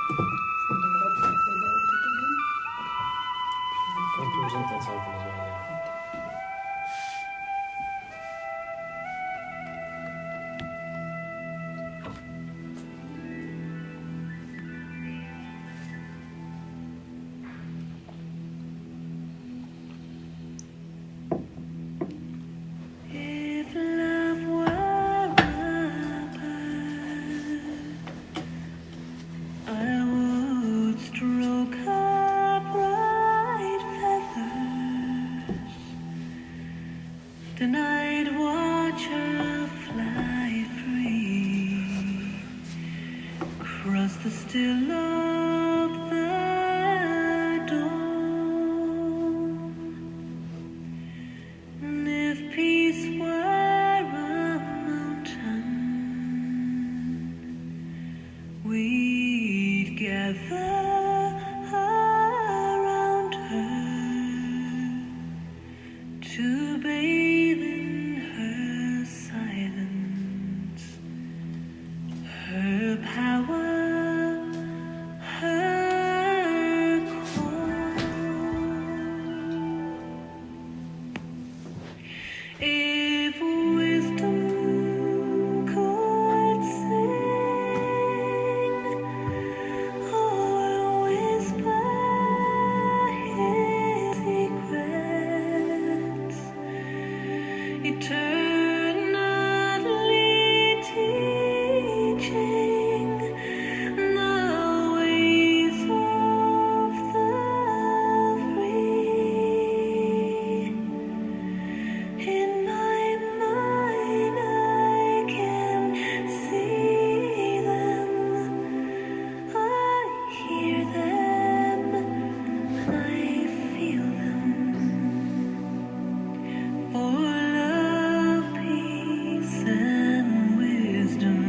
Van de rap voor de optitelling. Fronttour zit dat zo van de zwaar. If love were a bird, I would stroke her bright feathers. Then I'd watch her fly free, cross the still of the dawn. And if peace were a mountain, we'd gather around her to bathe in her silence, her power, her call. If wisdom could sing or whisper his secrets, eternally teaching the ways of the free. In my mind I can see them, I hear them, and I feel them. For love, peace, and wisdom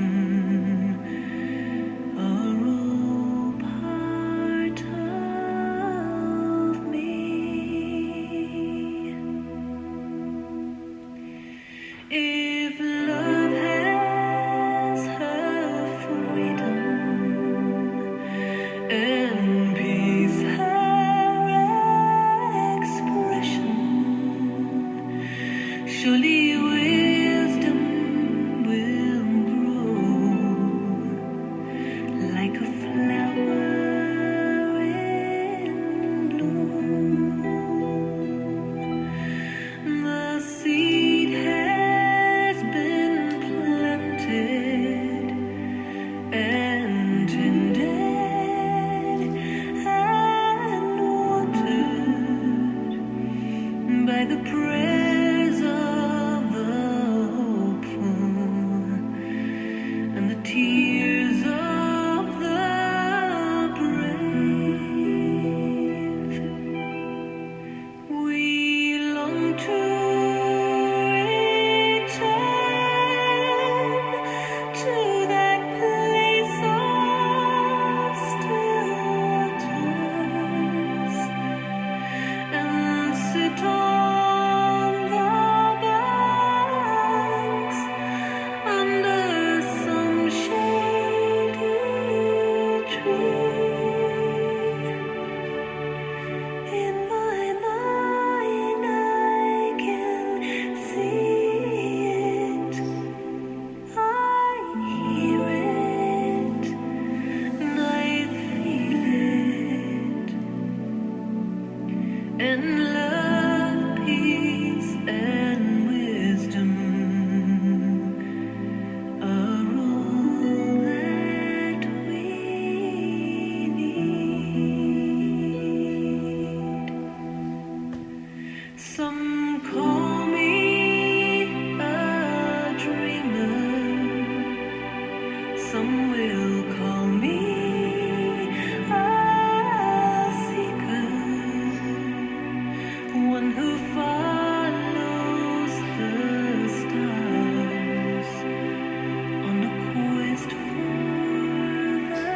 are all part of me. If love has her freedom and peace her expression, surely wisdom will grow like a flower in bloom. The seed has been planted and tended and watered by the prayers of the hopeful and the tears of the brave. We long to return to that place of still waters and sit on the banks under some shady tree. In my mind I can see it, I hear it, and I feel it. And love, peace, and wisdom are all that we need. Some call me a dreamer, some will call me a seeker, one who follows the stars on a quest for the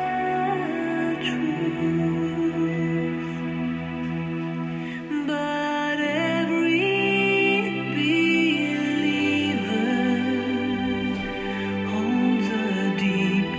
truth. But every believer holds a deep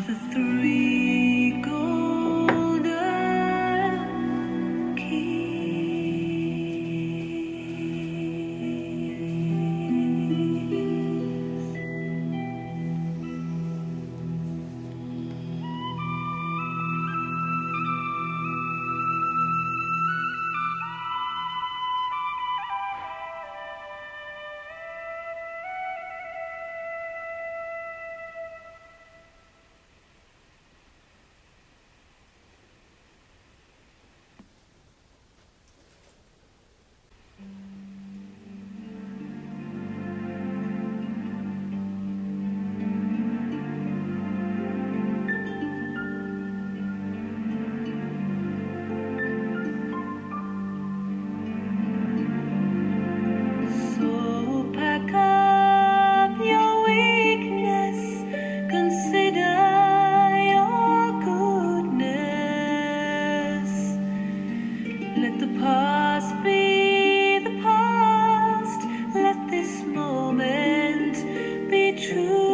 the three golden keys. So pack up your weakness, consider your goodness. Let the past be the past, let this moment be true.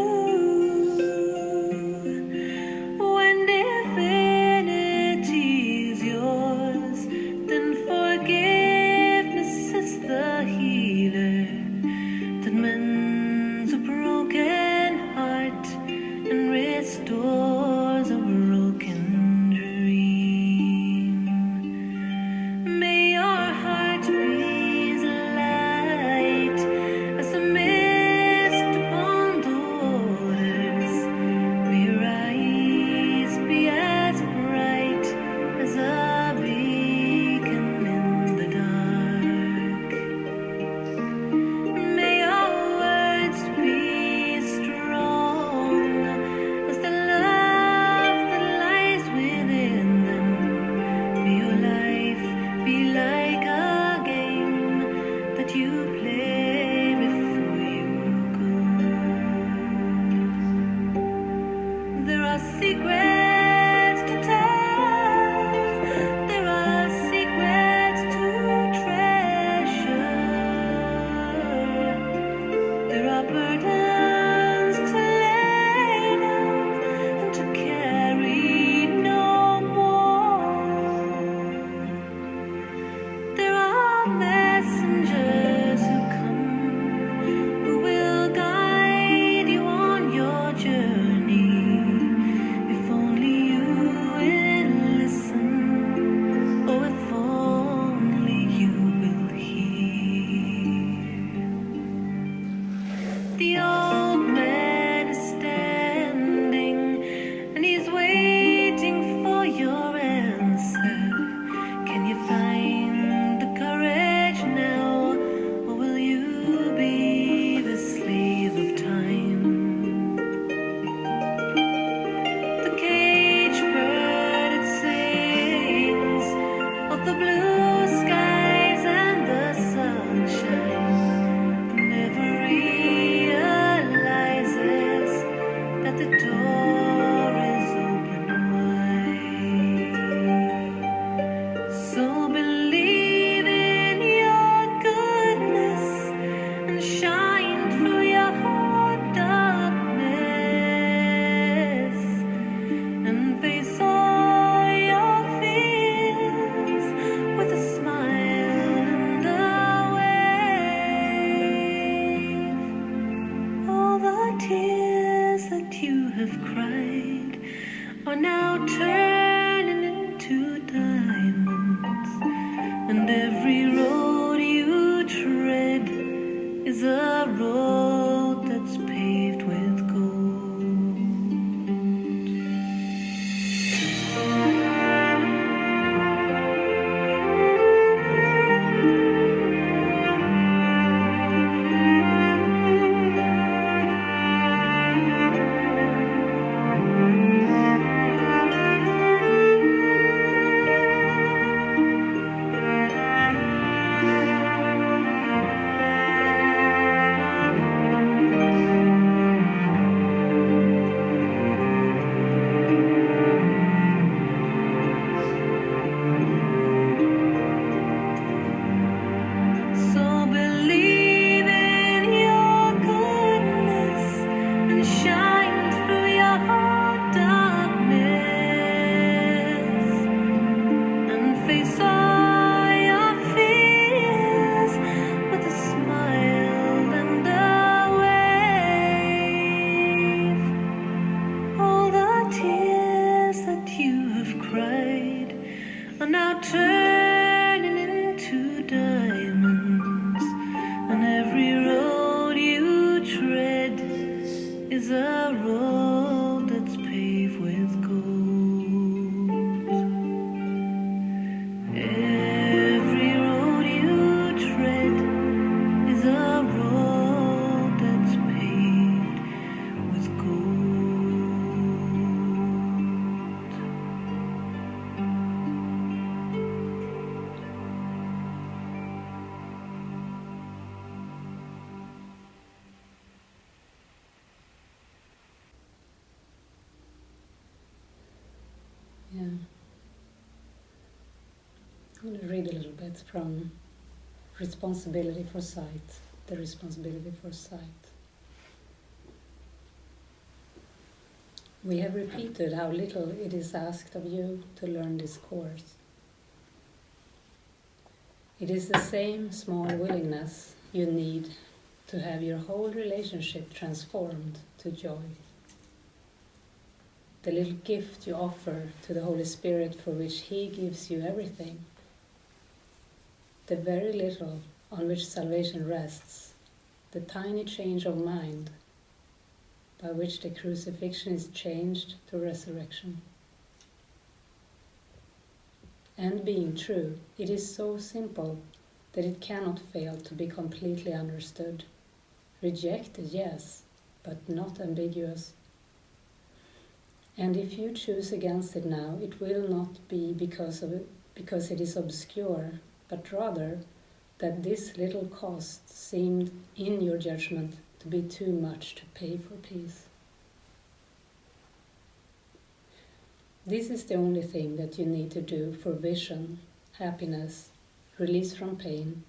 When divinity is yours, then forgiveness is the healer that mends a broken heart and restores a broken dream. May your heart be as light as the mist upon the waters. May your eyes be as bright as a beacon in the dark. May your words be strong as the love that lies within them. May your life be like a game that you play before you go. There are secrets to tell, there are secrets to treasure. There are burdens to lay down and to carry no more. There are messengers who come, who will guide you on your journey. If only you will listen, oh, if only you will hear. The old man is standing and he's waiting for your answer. Can you find the courage now, or will you be the slave of time? The cage bird, it sings of the blue skies and the sunshine. Never realizes that the door is open wide. So believe in your goodness and shine through your darkness and face all your fears with a smile and a wave. All the tears that you have cried are now turning into diamonds, and every road you tread is a road that's paved with gold. Yeah. I'm going to read a little bit from Responsibility for Sight, the responsibility for sight. We have repeated how little it is asked of you to learn this course. It is the same small willingness you need to have your whole relationship transformed to joy. The little gift you offer to the Holy Spirit for which He gives you everything. The very little on which salvation rests, the tiny change of mind by which the crucifixion is changed to resurrection. And being true, it is so simple that it cannot fail to be completely understood. Rejected, yes, but not ambiguous. And if you choose against it now, it will not be because it is obscure, but rather that this little cost seemed, in your judgment, to be too much to pay for peace. This is the only thing that you need to do for vision, happiness, release from pain,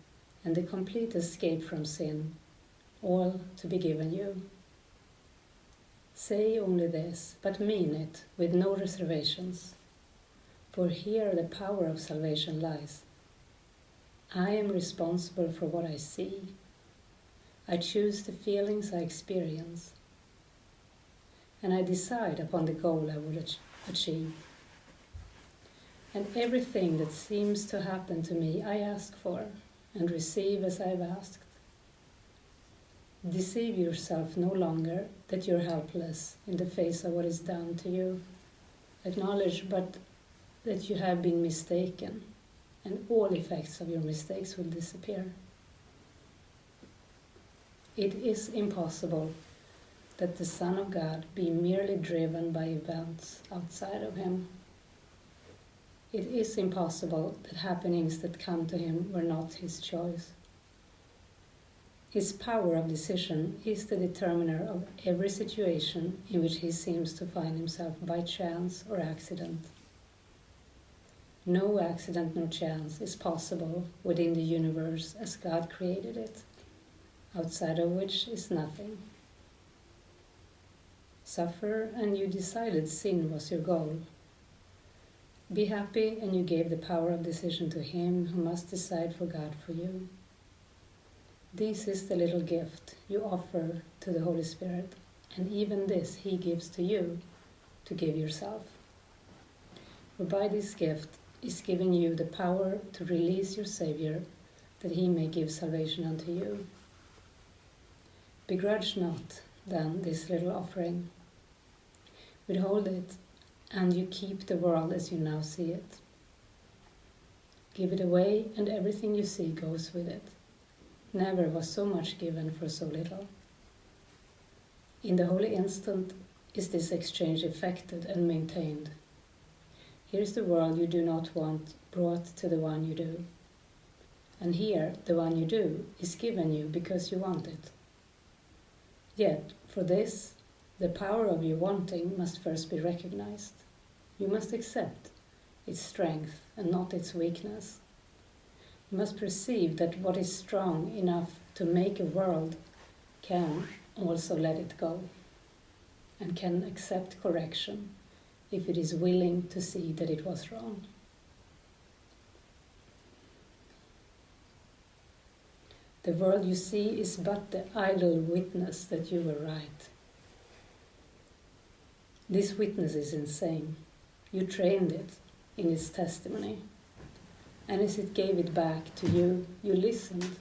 and the complete escape from sin, all to be given you. Say only this, but mean it with no reservations, for here the power of salvation lies. I am responsible for what I see. I choose the feelings I experience, and I decide upon the goal I will achieve. And everything that seems to happen to me I ask for and receive as I've asked. Deceive yourself no longer that you're helpless in the face of what is done to you. Acknowledge but that you have been mistaken, and all effects of your mistakes will disappear. It is impossible that the Son of God be merely driven by events outside of Him. It is impossible that happenings that come to Him were not His choice. His power of decision is the determiner of every situation in which He seems to find Himself by chance or accident. No accident nor chance is possible within the universe as God created it, outside of which is nothing. Suffer, and you decided sin was your goal. Be happy, and you gave the power of decision to Him who must decide for God for you. This is the little gift you offer to the Holy Spirit, and even this He gives to you to give yourself. For by this gift is giving you the power to release your Savior, that He may give salvation unto you. Begrudge not, then, this little offering. Withhold it, and you keep the world as you now see it. Give it away, and everything you see goes with it. Never was so much given for so little. In the holy instant is this exchange effected and maintained. Here is the world you do not want brought to the one you do. And here the one you do is given you because you want it. Yet, for this, the power of your wanting must first be recognized. You must accept its strength and not its weakness. You must perceive that what is strong enough to make a world can also let it go, and can accept correction if it is willing to see that it was wrong. The world you see is but the idle witness that you were right. This witness is insane. You trained it in its testimony. And as it gave it back to you, you listened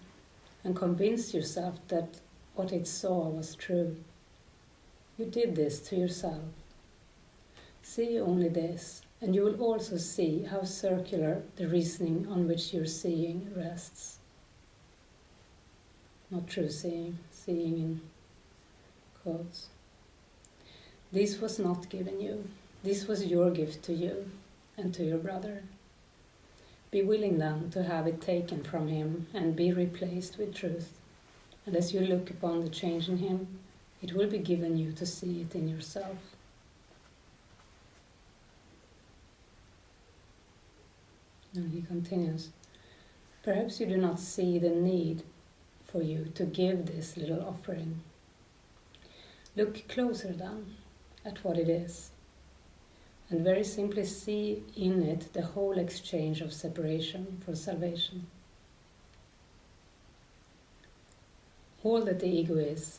and convinced yourself that what it saw was true. You did this to yourself. See only this, and you will also see how circular the reasoning on which your seeing rests. Not true seeing, seeing in quotes. This was not given you. This was your gift to you and to your brother. Be willing then to have it taken from him and be replaced with truth. And as you look upon the change in him, it will be given you to see it in yourself. And he continues, perhaps you do not see the need for you to give this little offering. Look closer then at what it is, and very simply see in it the whole exchange of separation for salvation. All that the ego is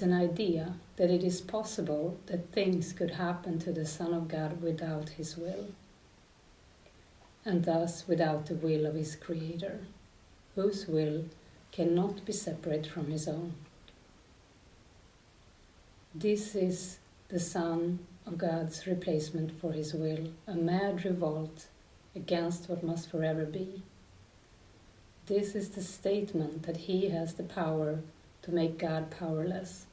an idea that it is possible that things could happen to the Son of God without his will, and thus without the will of his Creator, whose will cannot be separate from his own. This is the Son of God's replacement for his will, a mad revolt against what must forever be. This is the statement that he has the power to make God powerless,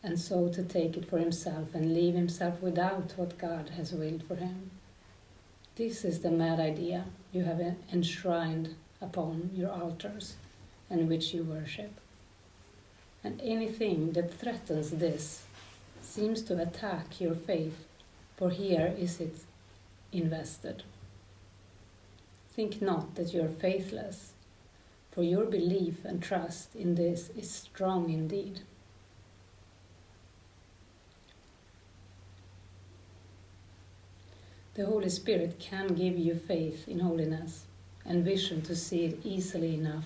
and so to take it for himself and leave himself without what God has willed for him. This is the mad idea you have enshrined upon your altars and which you worship. And anything that threatens this seems to attack your faith, for here is it invested. Think not that you are faithless, for your belief and trust in this is strong indeed. The Holy Spirit can give you faith in holiness and vision to see it easily enough.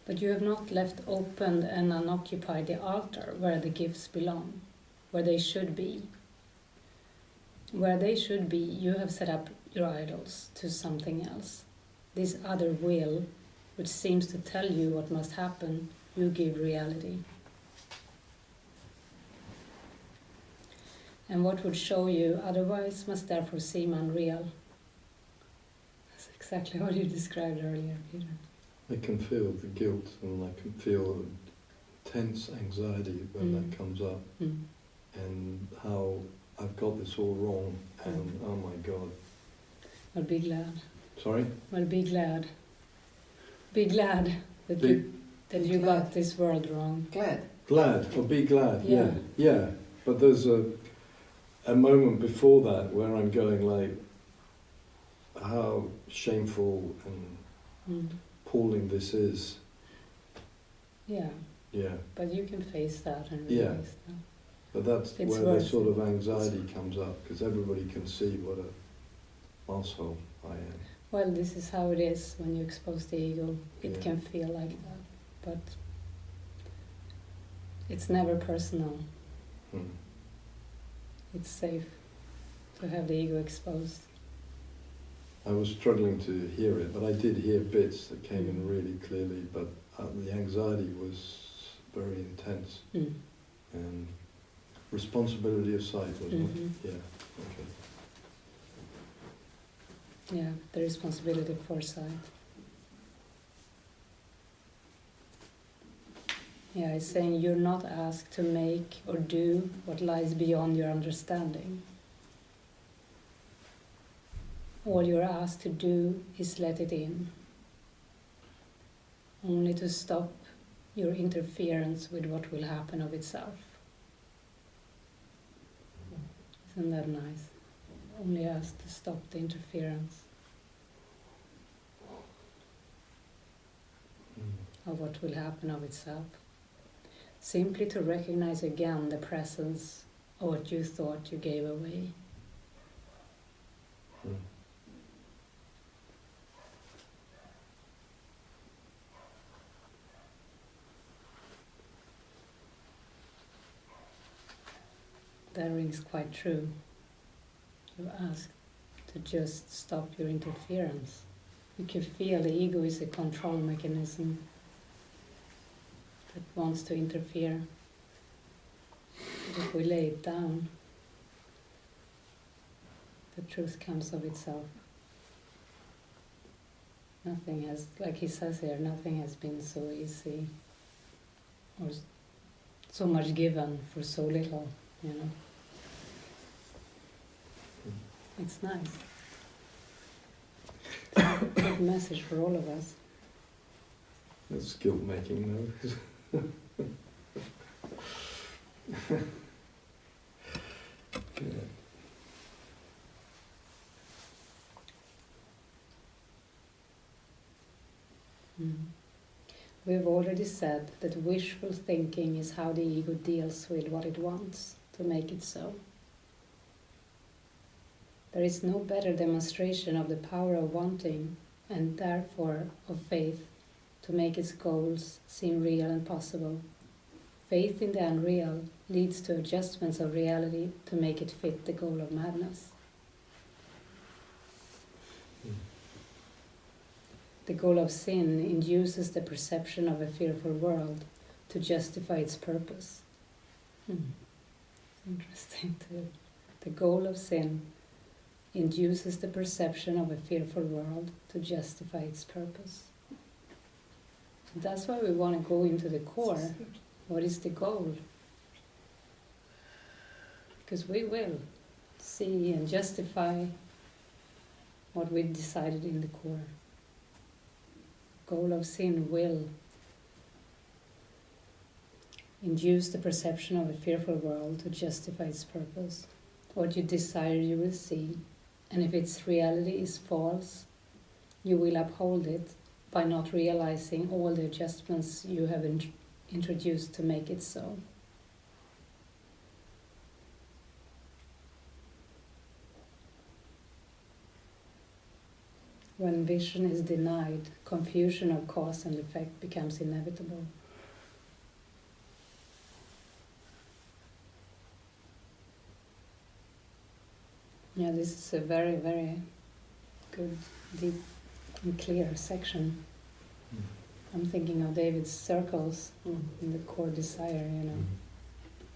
But you have not left open and unoccupied the altar where the gifts belong, where they should be. Where they should be, you have set up your idols to something else. This other will, which seems to tell you what must happen, you give reality. And what would show you otherwise must therefore seem unreal. That's exactly what you described earlier, Peter. I can feel the guilt and I can feel tense anxiety when that comes up, and how I've got this all wrong, and oh my God. Well, be glad. Sorry? Well, be glad. Be glad that you got this world wrong. Glad, or be glad, Yeah. yeah. But there's a moment before that where I'm going like, how shameful and appalling this is. Yeah. Yeah. But you can face that and Yeah. realize that. But that's It's where the worth sort of anxiety comes up, because everybody can see what a arsehole I am. Well, this is how it is when you expose the ego. It Yeah. can feel like that, but it's never personal. It's safe to have the ego exposed. I was struggling to hear it, but I did hear bits that came in really clearly, but the anxiety was very intense. And responsibility of sight, wasn't it? Yeah, okay. Yeah, the responsibility for sight. Yeah, it's saying you're not asked to make or do what lies beyond your understanding. All you're asked to do is let it in. Only to stop your interference with what will happen of itself. Isn't that nice? Only asked to stop the interference of what will happen of itself. Simply to recognize again the presence of what you thought you gave away. That rings quite true. You're asked to just stop your interference. You can feel the ego is a control mechanism that wants to interfere. But if we lay it down, the truth comes of itself. Nothing has, like he says here, nothing has been so easy or so much given for so little, you know. It's nice. It's a good message for all of us. That's guilt making though. We've already said that wishful thinking is how the ego deals with what it wants to make it so. There is no better demonstration of the power of wanting, and therefore of faith, to make its goals seem real and possible. Faith in the unreal leads to adjustments of reality to make it fit the goal of madness. The goal of sin induces the perception of a fearful world to justify its purpose. Interesting too. The goal of sin induces the perception of a fearful world to justify its purpose. That's why we want to go into the core. What is the goal? Because we will see and justify what we decided in the core. Goal of sin will induce the perception of a fearful world to justify its purpose. What you desire you will see, and if its reality is false, you will uphold it by not realizing all the adjustments you have introduced to make it so. When vision is denied, confusion of cause and effect becomes inevitable. Yeah, this is a very, very good, deep and clear section. I'm thinking of David's circles in the core desire,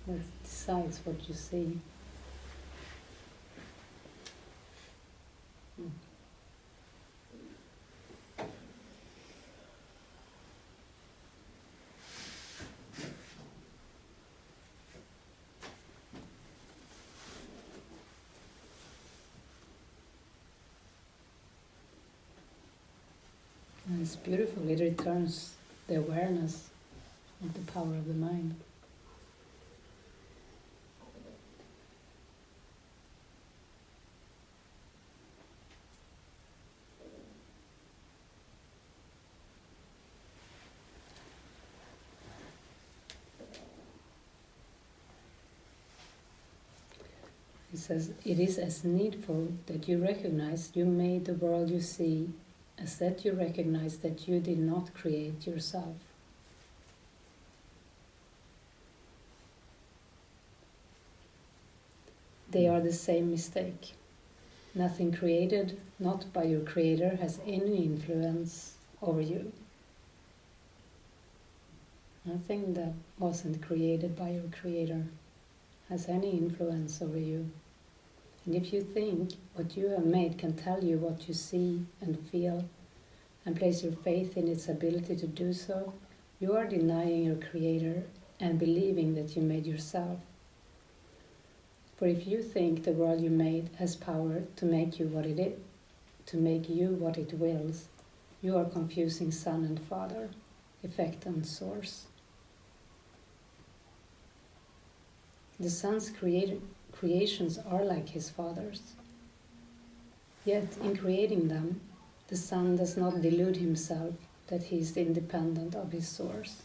that decides what you see. And it's beautiful, it returns the awareness of the power of the mind. He says, it is as needful that you recognize you made the world you see as that you recognize that you did not create yourself. They are the same mistake. Nothing created not by your creator has any influence over you. Nothing that wasn't created by your creator has any influence over you. And if you think what you have made can tell you what you see and feel, and place your faith in its ability to do so, you are denying your creator and believing that you made yourself. For if you think the world you made has power to make you what it is, to make you what it wills, you are confusing Son and Father, effect and source. The Son's creations are like his Father's. Yet in creating them, the Son does not delude himself that he is independent of his source.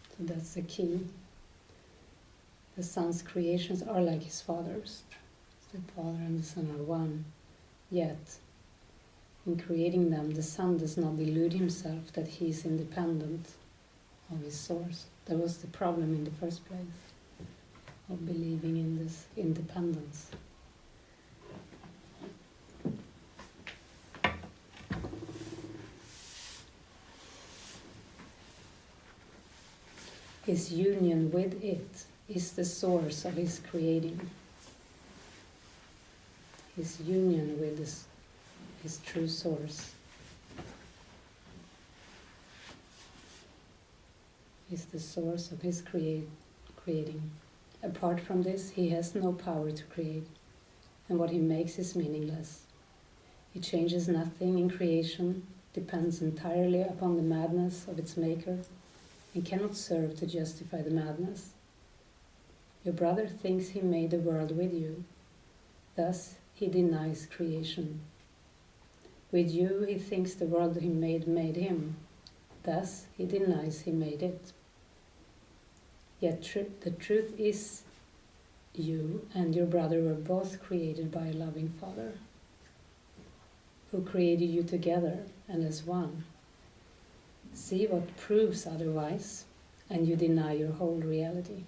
So that's the key. The Son's creations are like his Father's. The Father and the Son are one. Yet, in creating them, the Son does not delude himself that he is independent of his source. That was the problem in the first place, of believing in this independence. His union with it is the source of his creating. His union with his true source is the source of his creating. Apart from this, he has no power to create, and what he makes is meaningless. He changes nothing in creation, depends entirely upon the madness of its maker, and cannot serve to justify the madness. Your brother thinks he made the world with you. Thus, he denies creation. With you, he thinks the world he made him. Thus, he denies he made it. Yet the truth is, you and your brother were both created by a loving Father, who created you together and as one. See what proves otherwise, and you deny your whole reality.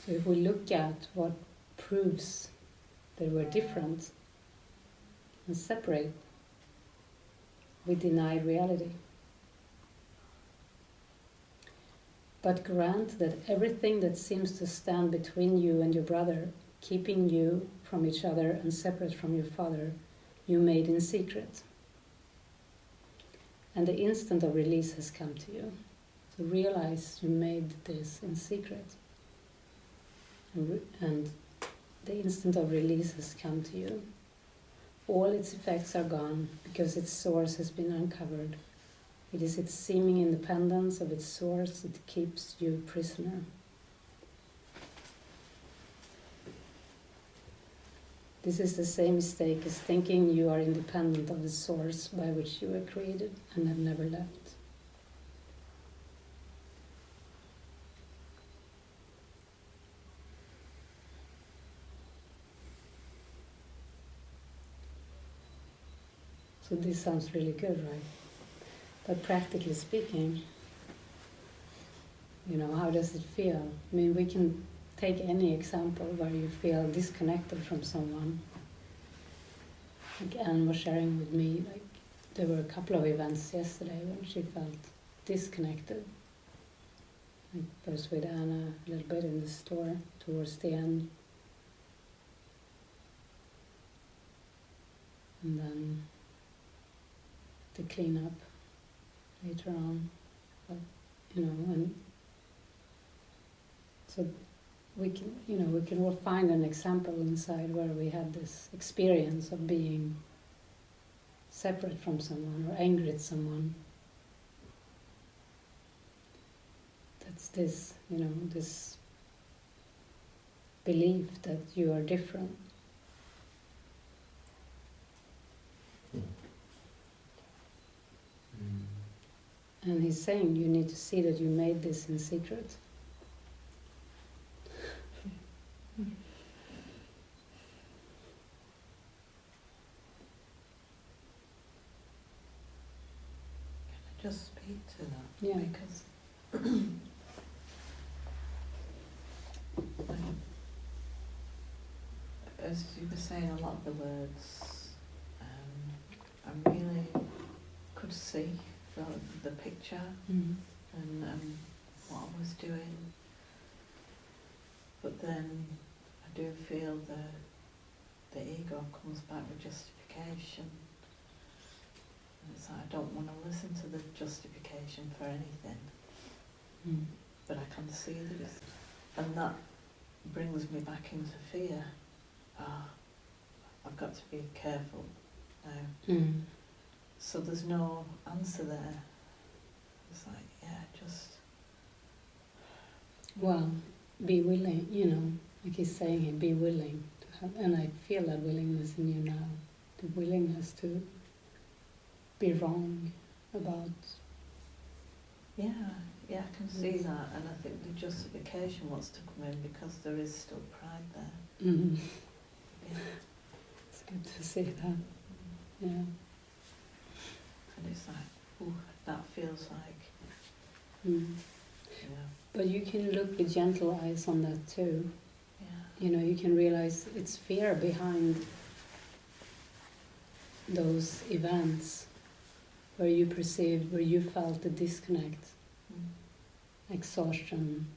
So if we look at what proves that we're different and separate, we deny reality. But grant that everything that seems to stand between you and your brother, keeping you from each other and separate from your Father, you made in secret. And the instant of release has come to you. So realize you made this in secret. And the instant of release has come to you. All its effects are gone because its source has been uncovered. It is its seeming independence of its source that keeps you prisoner. This is the same mistake as thinking you are independent of the source by which you were created and have never left. So this sounds really good, right? But practically speaking, how does it feel? I mean, we can take any example where you feel disconnected from someone. Like Anne was sharing with me, like there were a couple of events yesterday when she felt disconnected. Like I was with Anna a little bit in the store towards the end. And then the cleanup later on. But, and so we can all find an example inside where we had this experience of being separate from someone or angry at someone. That's this, this belief that you are different. And he's saying you need to see that you made this in secret. Just speak to that, Yeah. because as you were saying, a lot of the words, I really could see the picture and what I was doing, but then I do feel the ego comes back with justification. It's like I don't want to listen to the justification for anything, but I can see that it's, and that brings me back into fear. I've got to be careful now. So there's no answer there. It's like, just... Well, be willing, like he's saying here, be willing to have, and I feel that willingness in you now, the willingness to be wrong about. Yeah, I can see that, and I think the justification wants to come in because there is still pride there. Yeah. It's good to see that. Yeah. And it's like, ooh, that feels like, But you can look with gentle eyes on that too. Yeah. You can realize it's fear behind those events where you felt the disconnect, exhaustion.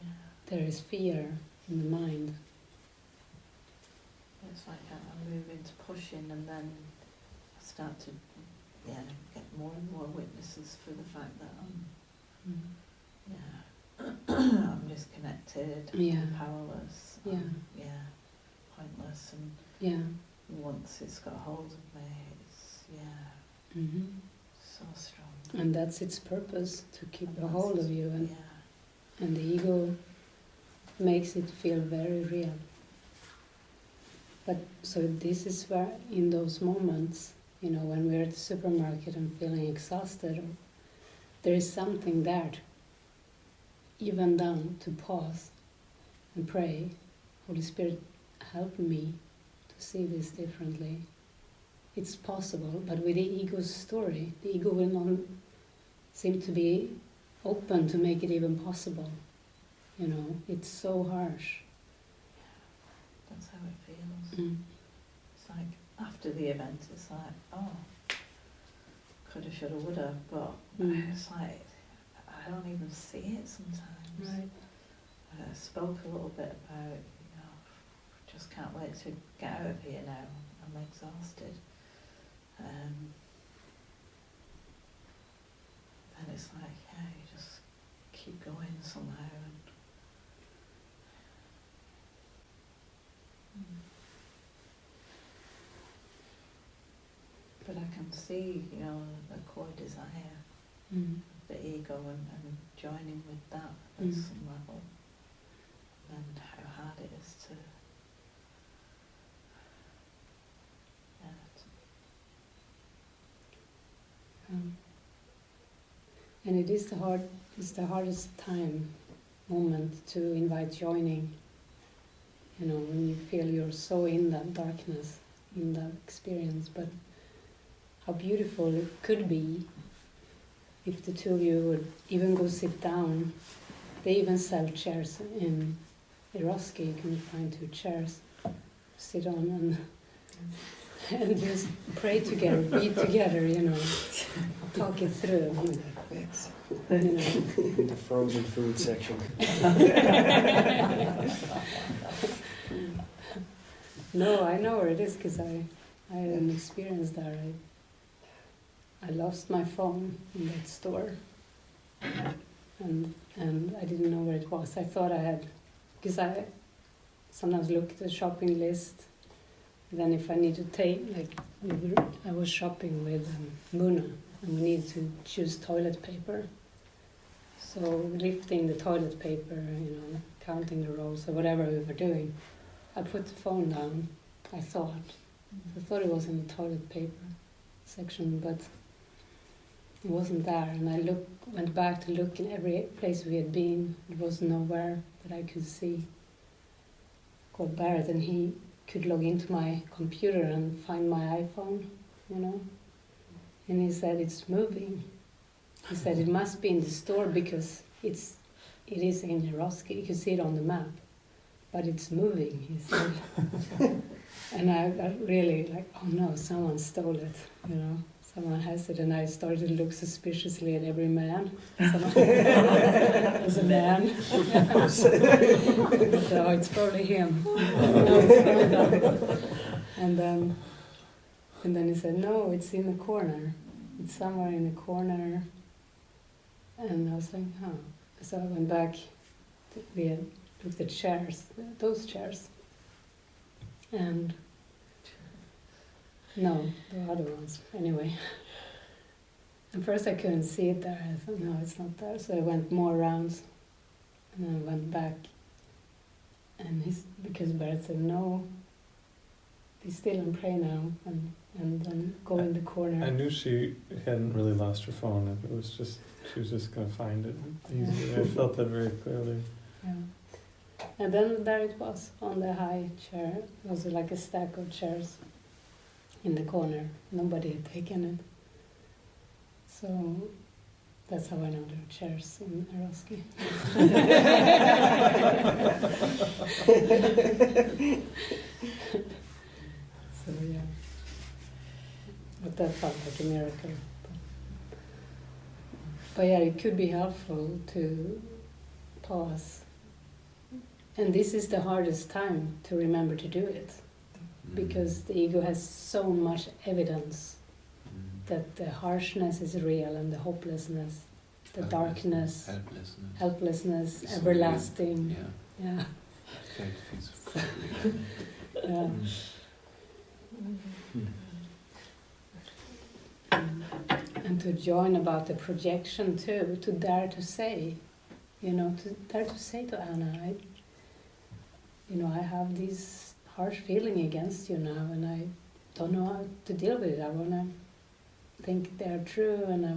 Yeah. There is fear in the mind. It's like I move into pushing, and then I start to get more and more witnesses for the fact that I'm disconnected, I'm powerless, pointless, and once it's got hold of me, it's so strong. And that's its purpose, to keep a hold of you. And, Yeah. and the ego makes it feel very real. But so this is where, in those moments, you know, when we're at the supermarket and feeling exhausted, there is something there, even down to pause and pray, Holy Spirit, help me to see this differently. It's possible, but with the ego's story, the ego will not seem to be open to make it even possible. You know, it's so harsh. That's how it feels. It's like after the event, it's like, oh, coulda, shoulda, woulda, but it's like I don't even see it sometimes. Right. I spoke a little bit about, you know, just can't wait to get out of here now. I'm exhausted. Then it's like, yeah, you just keep going somehow. But I can see, you know, the core desire of the ego and joining with that at some level, and how hard it is to, And it is the hardest moment to invite joining. You know, when you feel you're so in that darkness, in that experience. But how beautiful it could be if the two of you would even go sit down. They even sell chairs in Eroski. You can find 2 chairs to sit on and just pray together, be together, you know, talk it through. You know. The frozen food section. No, I know where it is because I had an experience there. I lost my phone in that store, and I didn't know where it was. I thought I had, because I sometimes look at the shopping list. Then if I need to take, like, I was shopping with Muna, and we needed to choose toilet paper. So lifting the toilet paper, you know, counting the rolls or whatever we were doing, I put the phone down. I thought it was in the toilet paper section, but it wasn't there. And I went back to look in every place we had been. It was nowhere that I could see. I called Barret, and he could log into my computer and find my iPhone, you know. And he said, it's moving. He said, it must be in the store because it is in Eroski. You can see it on the map. But it's moving, he said. And I got really like, oh no, someone stole it, you know. Someone has it, and I started to look suspiciously at every man. It was a man. So it's probably him. And then he said, no, it's in the corner. It's somewhere in the corner. And I was like, huh. So I went back. We had looked at chairs, those chairs. And no, the other ones. Anyway. At first I couldn't see it there. I thought, no, it's not there. So I went more rounds. And then I went back. And because Barret said, no, be still and pray now. And then go in the corner. I knew she hadn't really lost her phone. It was just, she was just going to find it easily. I felt that very clearly. Yeah. And then there it was, on the high chair. It was like a stack of chairs in the corner. Nobody had taken it. So that's how I know there are chairs in Eroski. So yeah. But that felt like a miracle. But yeah, it could be helpful to pause. And this is the hardest time to remember to do it. Because the ego has so much evidence that the harshness is real and the hopelessness, the darkness, helplessness, It's so everlasting. Yeah. Yeah. Feels Yeah. And to join about the projection too, to dare to say, to dare to say to Anna, I have this harsh feeling against you now, and I don't know how to deal with it. I want to think they're true, and I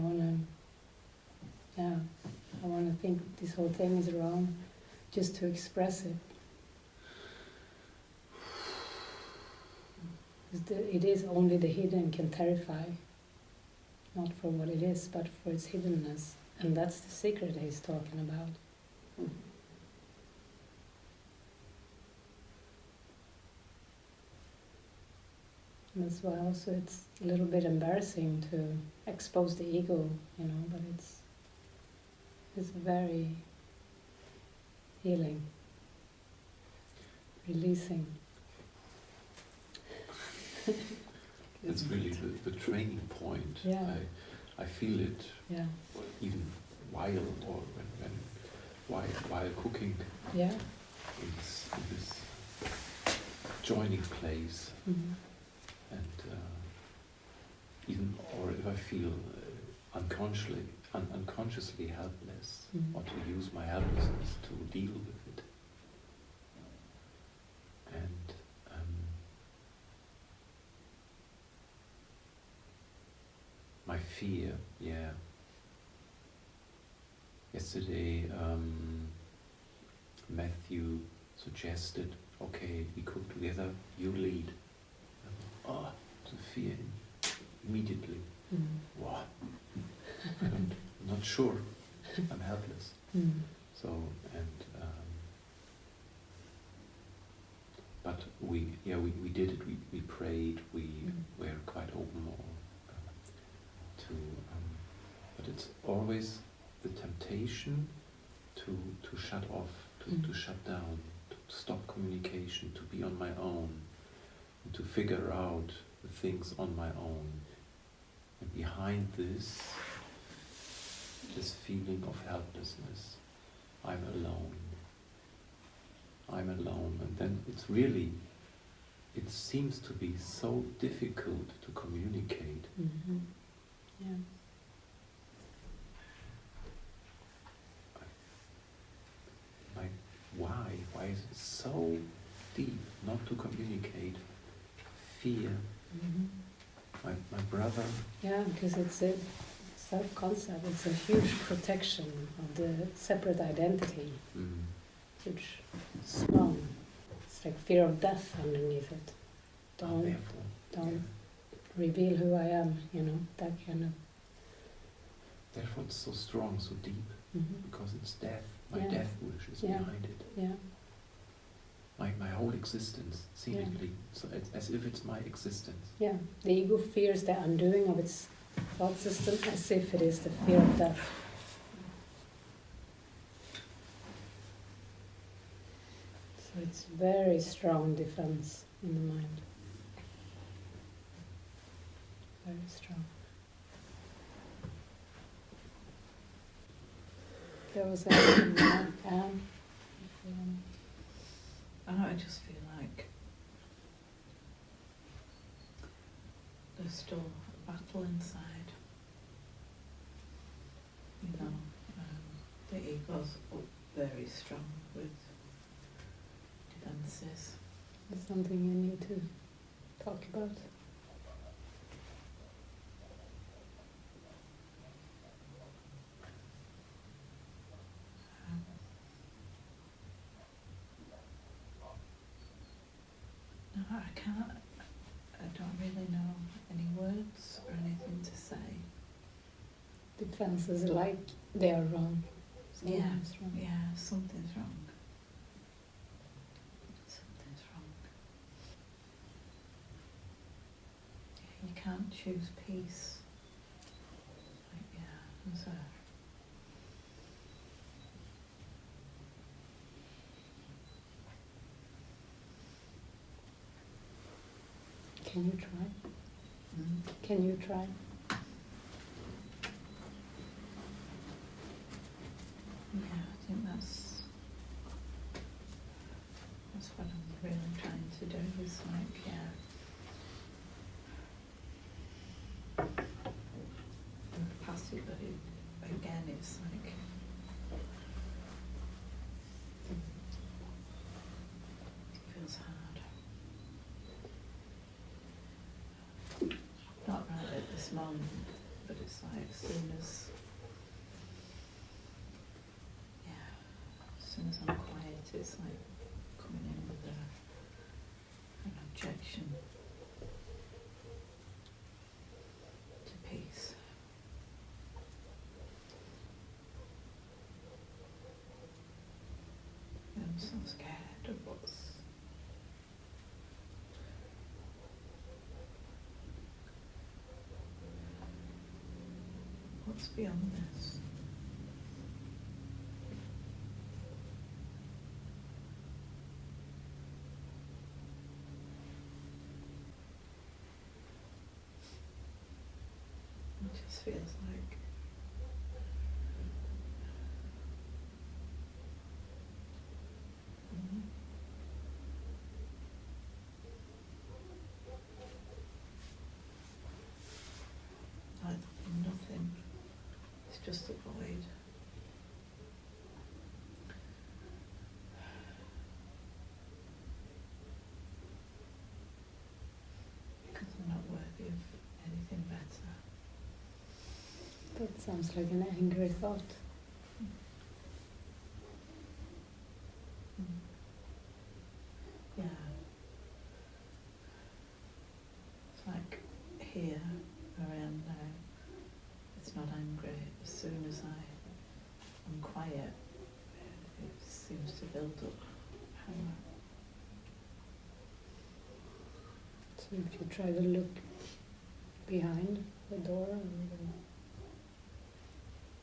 want to think this whole thing is wrong, just to express it. It is only the hidden can terrify, not for what it is, but for its hiddenness. And that's the secret he's talking about. And that's why also it's a little bit embarrassing to expose the ego, but it's very healing, releasing. It's really the training point. Yeah. I feel it Yeah. even while cooking Yeah. in this joining place, Mm-hmm. and even or if I feel unconsciously helpless, Mm-hmm. or to use my helplessness to deal with it, and my fear, yeah. Yesterday, Matthew suggested, okay, we cook together, you lead. The fear immediately. Mm-hmm. Wow. I'm not sure. I'm helpless. Mm-hmm. So, but we did it. We prayed. We were quite open to. But it's always the temptation to shut off, to shut down, to stop communication, to be on my own, and to figure out the things on my own. And behind this feeling of helplessness, I'm alone, and then it seems to be so difficult to communicate. Mm-hmm. Yeah. Why is it so deep not to communicate? Fear. Mm-hmm. My brother. Yeah, because it's a self-concept. It's a huge protection of the separate identity. Huge, strong. It's like fear of death underneath it. Don't reveal who I am. That kind of. Therefore, it's so strong, so deep, because it's death. My Yeah. death wish is Yeah. behind it. Yeah. My whole existence, seemingly, so as if it's my existence. Yeah. The ego fears the undoing of its thought system as if it is the fear of death. So it's very strong defense in the mind. Very strong. There was anything more, Anne? I just feel like there's still a battle inside. The ego's very strong with defences. It's something you need to talk about. No, I don't really know any words or anything to say. Defenses like they are wrong. Yeah. Something's wrong. Yeah, something's wrong. Something's wrong. You can't choose peace. So Can you try? Can you try? yeah, I think that's what I'm really trying to do is like, yeah. it's like it feels hard. Not right at this moment, but it's like as soon as I'm quiet, it's like coming in with an objection to peace. I'm so scared of what's beyond this. It just feels like like nothing. It's just a void. Because I'm not worthy of anything better. That sounds like an angry thought. Yeah. It's like here, where I am now, it's not angry. As soon as I'm quiet, it seems to build up power. So if you try to look behind the door,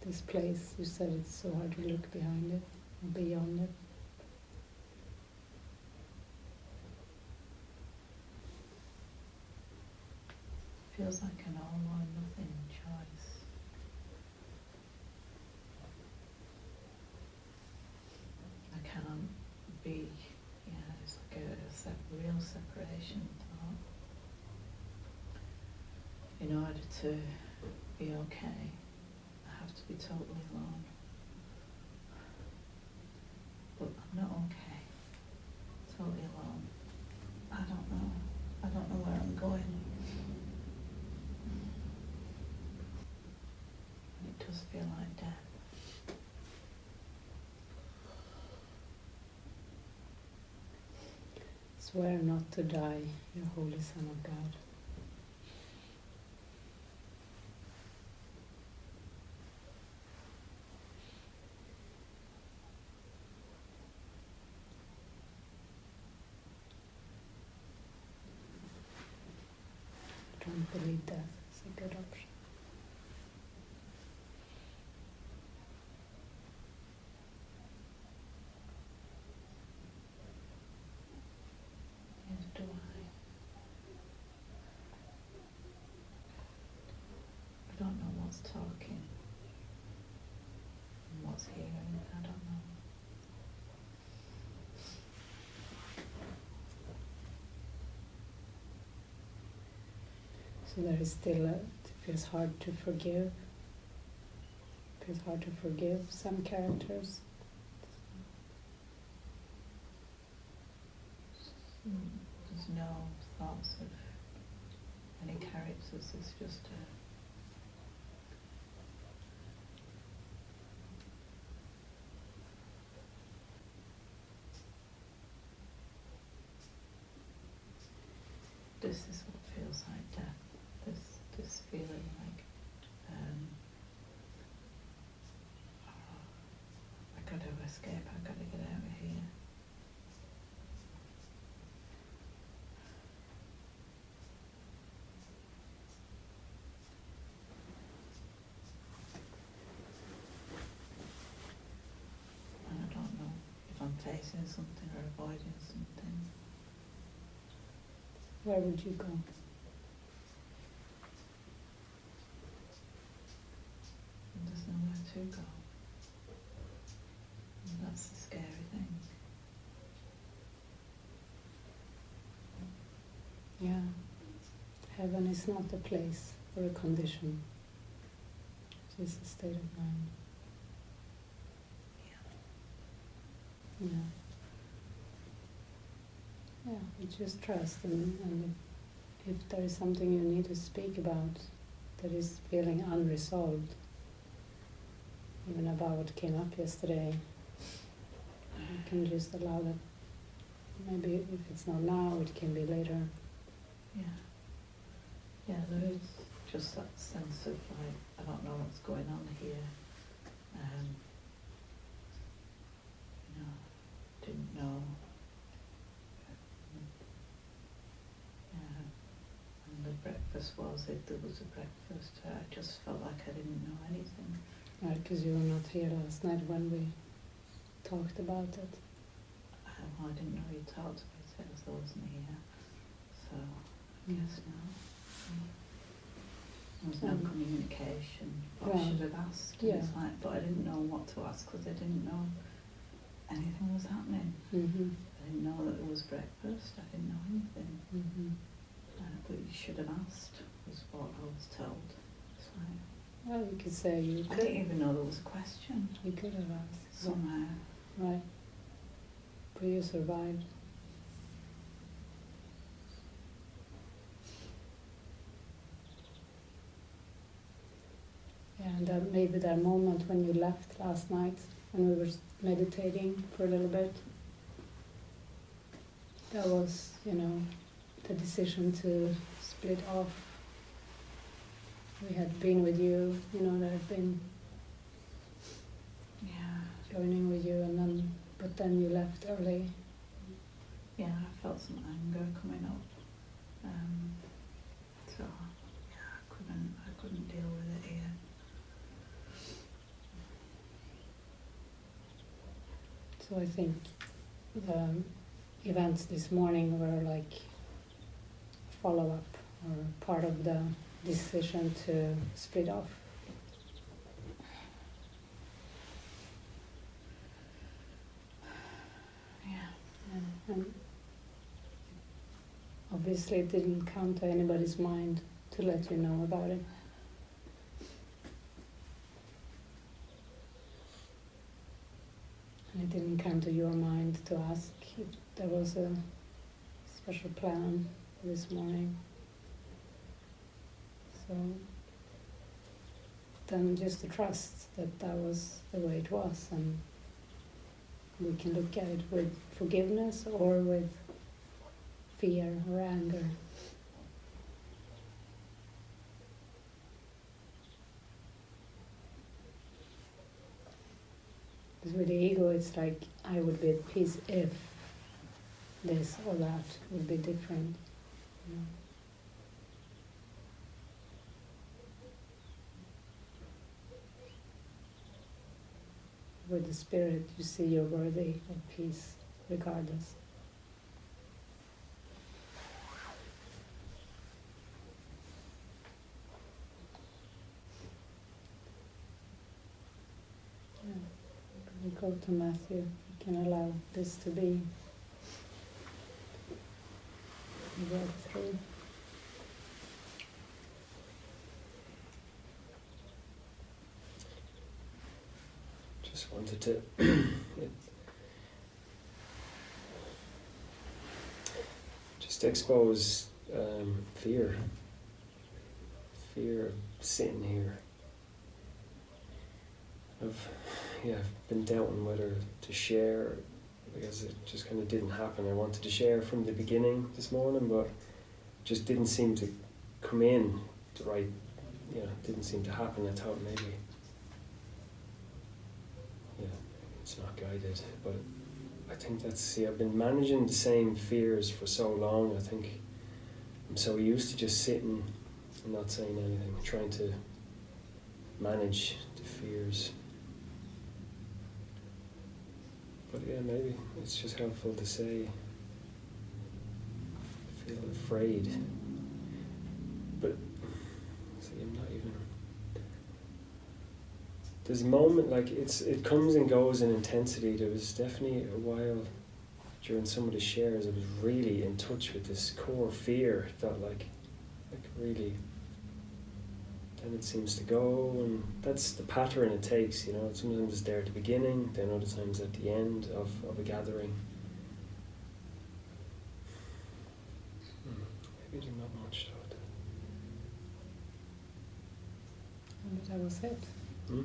this place, you said it's so hard to look behind it, or beyond it. Feels like an all or nothing choice. I can't be, it's like a real separation thought. In order to be okay, I have to be totally alone. But I'm not okay. Totally alone. I don't know where I'm going. It does feel like death. Swear not to die, you holy Son of God. I don't believe death is a good option. Neither do I don't know what's talking and what's hearing. I don't know. So there is still it feels hard to forgive. It feels hard to forgive some characters. There's no thoughts of any characters. It's just this is what feels like death. This feeling like I gotta escape. I gotta get out of here. And I don't know if I'm facing something or avoiding something. Where would you go? And there's nowhere to go. And that's the scary thing. Yeah. Heaven is not a place or a condition. It is a state of mind. Yeah. Yeah, you just trust, and if there is something you need to speak about that is feeling unresolved, even about what came up yesterday, you can just allow that. Maybe if it's not now, it can be later. Yeah. Yeah, there is just that sense of like, I don't know what's going on here. You know, didn't know. Yeah. And the breakfast was, if there was a breakfast, I just felt like I didn't know anything. Right, because you were not here last night when we talked about it. Well, I didn't know you talked about it as I wasn't here. So, I guess no. There was no communication. But I should have asked. Yeah. It's like, but I didn't know what to ask because I didn't know anything was happening. Mm-hmm. I didn't know that there was breakfast. I didn't know anything. Mm-hmm. But you should have asked, was what I was told. It's like, Well, you could say you I could. didn't even know there was a question You could have asked. somehow. Right. But you survived. Yeah, and that maybe that moment when you left last night, when we were meditating for a little bit, that was, the decision to split off. We had been with you, that had been joining with you, but then you left early. Yeah, I felt some anger coming up. So yeah, I couldn't deal with it here. So I think the events this morning were like follow-up or part of the decision to split off. Yeah. And obviously it didn't come to anybody's mind to let you know about it. And it didn't come to your mind to ask if there was a special plan this morning. So then just to trust that that was the way it was, and we can look at it with forgiveness or with fear or anger. Because with the ego, it's like, I would be at peace if this or that would be different. With the spirit, you see you're worthy of peace regardless. We go to Matthew. You can allow this to be read through. Just wanted to just expose fear of sitting here. I've been doubting whether to share because it just kind of didn't happen. I wanted to share from the beginning this morning, but just didn't seem to come in the right, didn't seem to happen. I thought maybe, it's not guided, but I think I've been managing the same fears for so long. I think I'm so used to just sitting and not saying anything, trying to manage the fears. But maybe it's just helpful to say, I feel afraid. But, see, I'm not even... There's a moment, it comes and goes in intensity. There was definitely a while during some of the shares I was really in touch with this core fear. It felt like really then it seems to go, and that's the pattern it takes, you know. Sometimes it's there at the beginning, then other times at the end of a gathering. Maybe there's not much to it. And that was it. Hmm?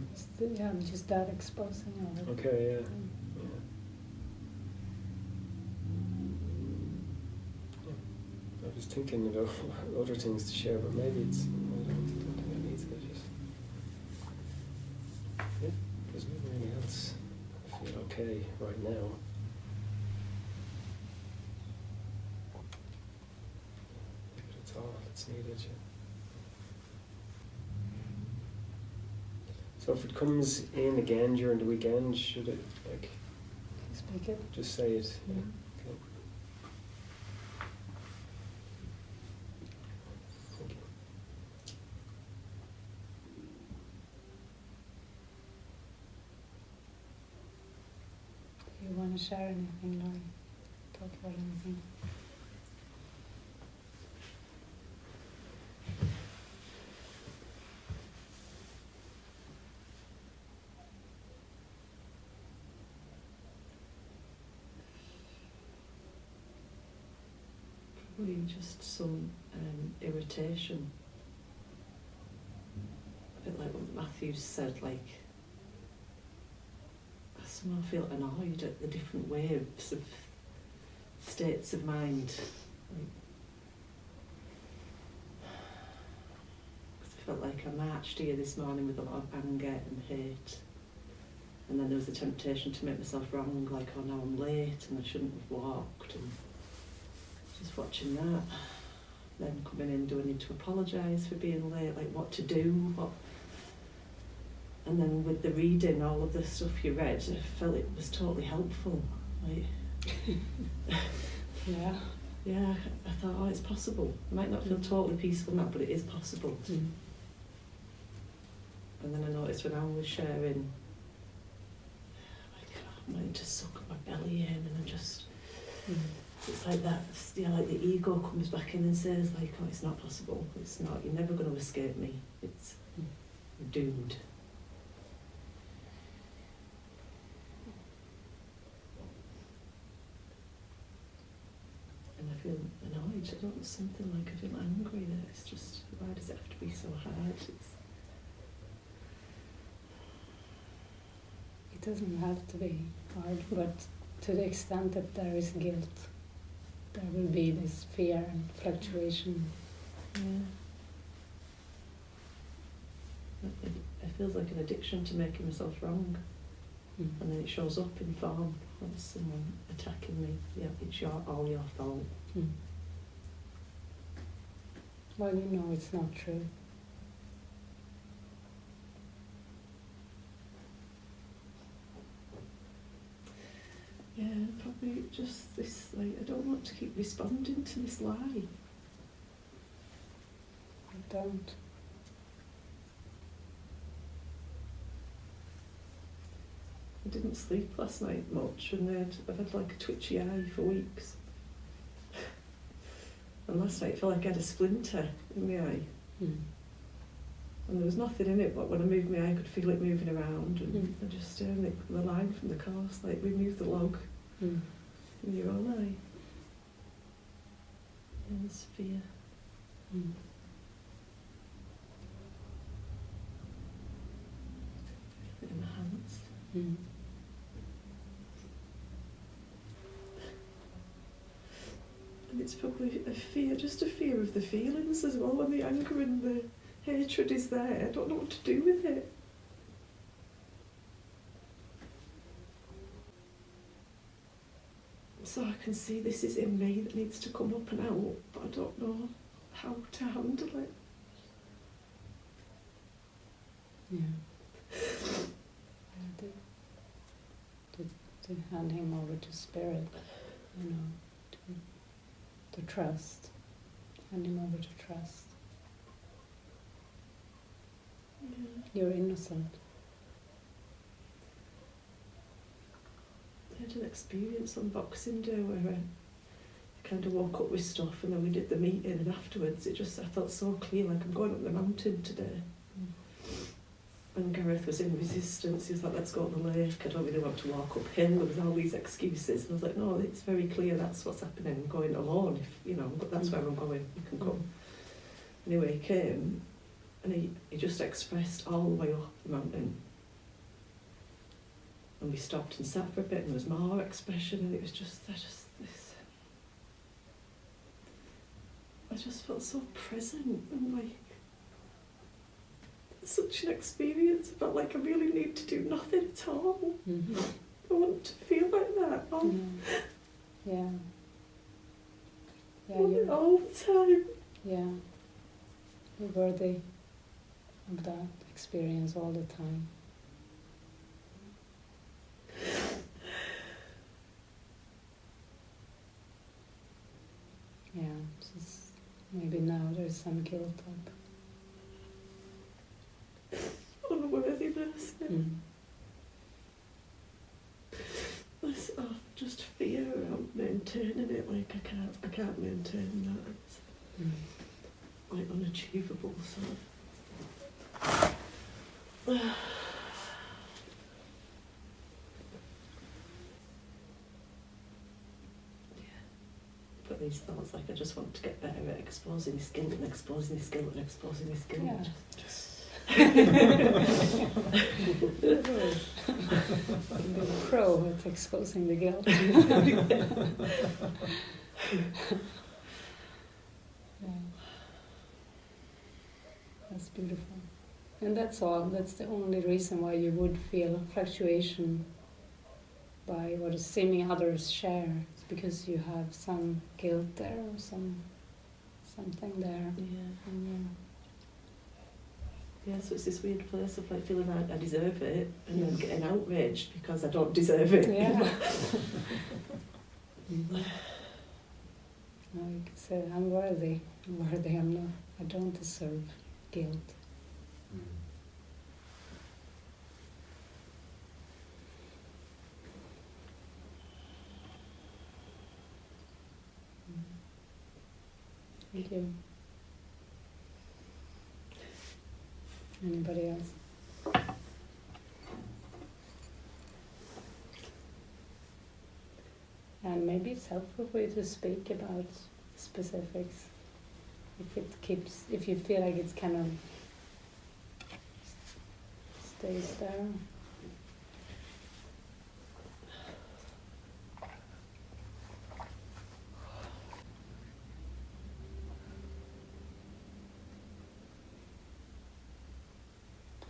Yeah, just that exposing of it. Okay, yeah. Mm. Yeah. I was thinking about other things to share, but maybe it's, I don't think I need to just, yeah, there's nothing else. I feel okay right now. Maybe that's all that's needed, yeah. So if it comes in again during the weekend, should it, like, Speak it. just say it? Yeah. Mhm. Okay. Thank you. Do you want to share anything, Laurie? Talk about anything? Probably just some irritation. A bit like what Matthew said, like, I somehow feel annoyed at the different waves of states of mind. Like, 'cause I felt like I marched here this morning with a lot of anger and hate. And then there was the temptation to make myself wrong, like, oh, now I'm late and I shouldn't have walked. And just watching that. Then coming in, do I need to apologise for being late? Like, what to do? What? And then with the reading, all of the stuff you read, I felt it was totally helpful. Like, Yeah. yeah, I thought, oh, it's possible. I might not feel totally peaceful now, but it is possible. Mm. And then I noticed when I was sharing, like, I'm wanting to suck my belly in, and I just, it's like that, you know, like the ego comes back in and says, like, oh, it's not possible. It's not, you're never going to escape me. It's you're doomed. And I feel annoyed. I don't know, something like I feel angry that it's just, why does it have to be so hard? It doesn't have to be hard, but to the extent that there is guilt, there will be this fear and fluctuation. Yeah. It feels like an addiction to making myself wrong. Mm. And then it shows up in form of someone attacking me. Yeah, it's all your fault. Mm. Well, you know it's not true. Yeah, probably just this, like, I don't want to keep responding to this lie. I don't. I didn't sleep last night much, and I've had like a twitchy eye for weeks. And last night I felt like I had a splinter in my eye. Mm. And there was nothing in it, but when I moved my eye I could feel it moving around, and Mm. I just staring at the line from the course, like, remove the log Mm. in your own eye. And there's fear. Mm. In the hands. Mm. And it's probably a fear, just a fear of the feelings as well. When the anger and the hatred is there, I don't know what to do with it. So I can see this is in me that needs to come up and out, but I don't know how to handle it. Yeah. To hand him over to spirit, you know, to trust. Hand him over to trust. Yeah. You're innocent. I had an experience on Boxing Day where I kind of woke up with stuff, and then we did the meeting, and afterwards I felt so clear, like I'm going up the mountain today. when Gareth was in resistance, he was like, let's go on the lake, I don't really want to walk uphill, there was all these excuses, and I was like, no, it's very clear that's what's happening, I'm going alone, if you know, but that's where I'm going, you can come. Anyway, he came, and he just expressed all the way up the mountain. And we stopped and sat for a bit, and there was more expression, and it was just this. I just felt so present, and like, such an experience. I felt like I really need to do nothing at all. Mm-hmm. I want to feel like that all, Yeah. Yeah, all the time. yeah. You're worthy of that experience all the time. Yeah, just maybe now there's some guilt up. Unworthiness. Mm. This, just fear around maintaining it. Like I can't maintain that. It's quite unachievable. So. But these thoughts, like I just want to get better at exposing this guilt and exposing this guilt and exposing this guilt. Yeah. Just Be a pro at exposing the guilt. Yeah. That's beautiful. And that's all. That's the only reason why you would feel fluctuation by what is seeming others share. It's because you have some guilt there or something there. yeah. Yeah, so it's this weird place of like feeling like I deserve it and then getting outraged because I don't deserve it. Yeah. Mm-hmm. No, you can say, I'm worthy, I'm not, I don't deserve guilt. Thank you. Anybody else? And maybe it's helpful for you to speak about specifics. If you feel like it's kind of stays there.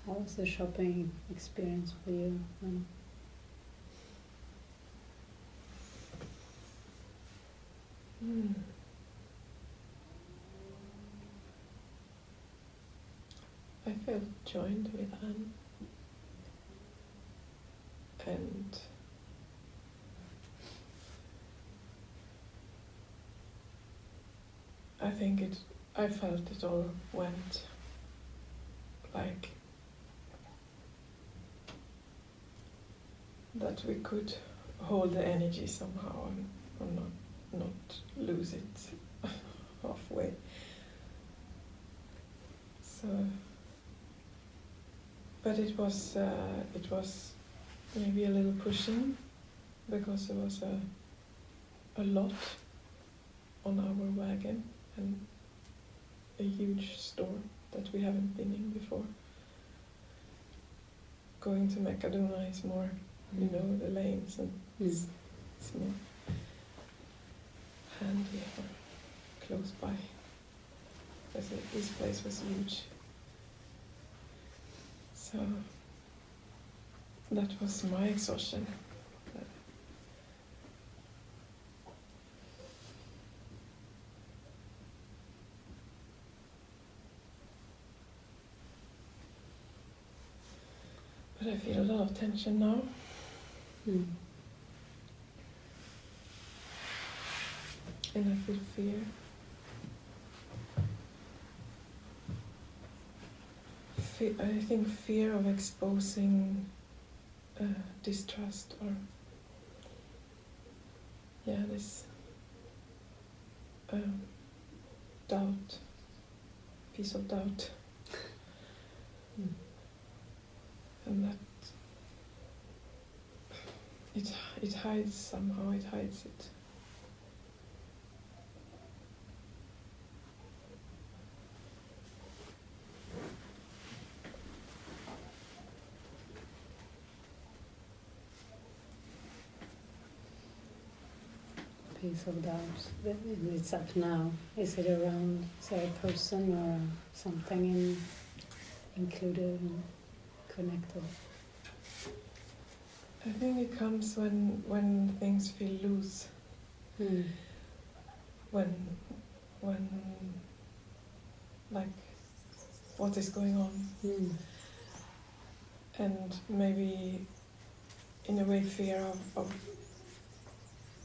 How was the shopping experience for you? I felt joined with Anne, and I felt it all went like that we could hold the energy somehow and not lose it halfway. So, but it was maybe a little pushing because there was a lot on our wagon and a huge store that we haven't been in before. Going to Macedona is more, you know, the lanes and it's more handy or close by. This place was huge. So that was my exhaustion. But I feel a lot of tension now. And I feel fear. I think fear of exposing distrust or this doubt, piece of doubt. and that it hides somehow. It hides it. Piece of doubt. It's up now. Is it around, say, a person or something included and connected? I think it comes when things feel loose. When like what is going on, and maybe in a way fear of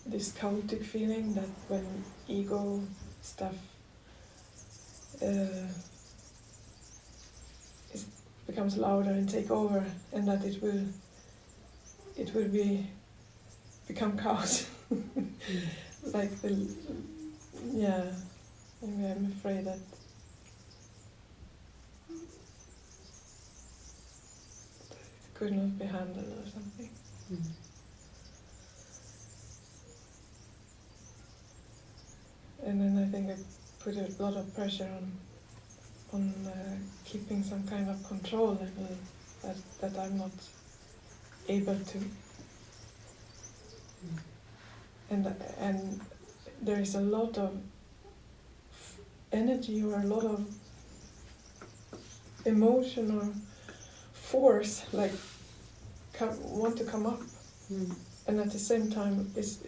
this chaotic feeling that when ego stuff becomes louder and take over, and that it will become chaos. Like maybe I'm afraid that it could not be handled or something. And then I think I put a lot of pressure on keeping some kind of control level that I'm not able to. And there is a lot of energy or a lot of emotion or force, like want to come up, and at the same time is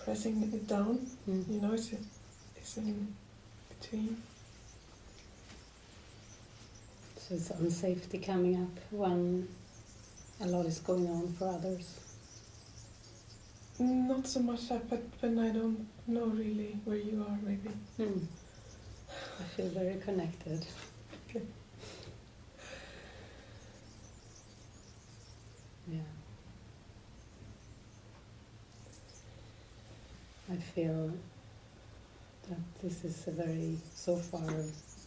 pressing it down. You know, it's in between. So it's unsafety coming up when a lot is going on for others. Not so much that, but when I don't know really where you are, maybe. I feel very connected. Okay. Yeah. I feel that this is so far,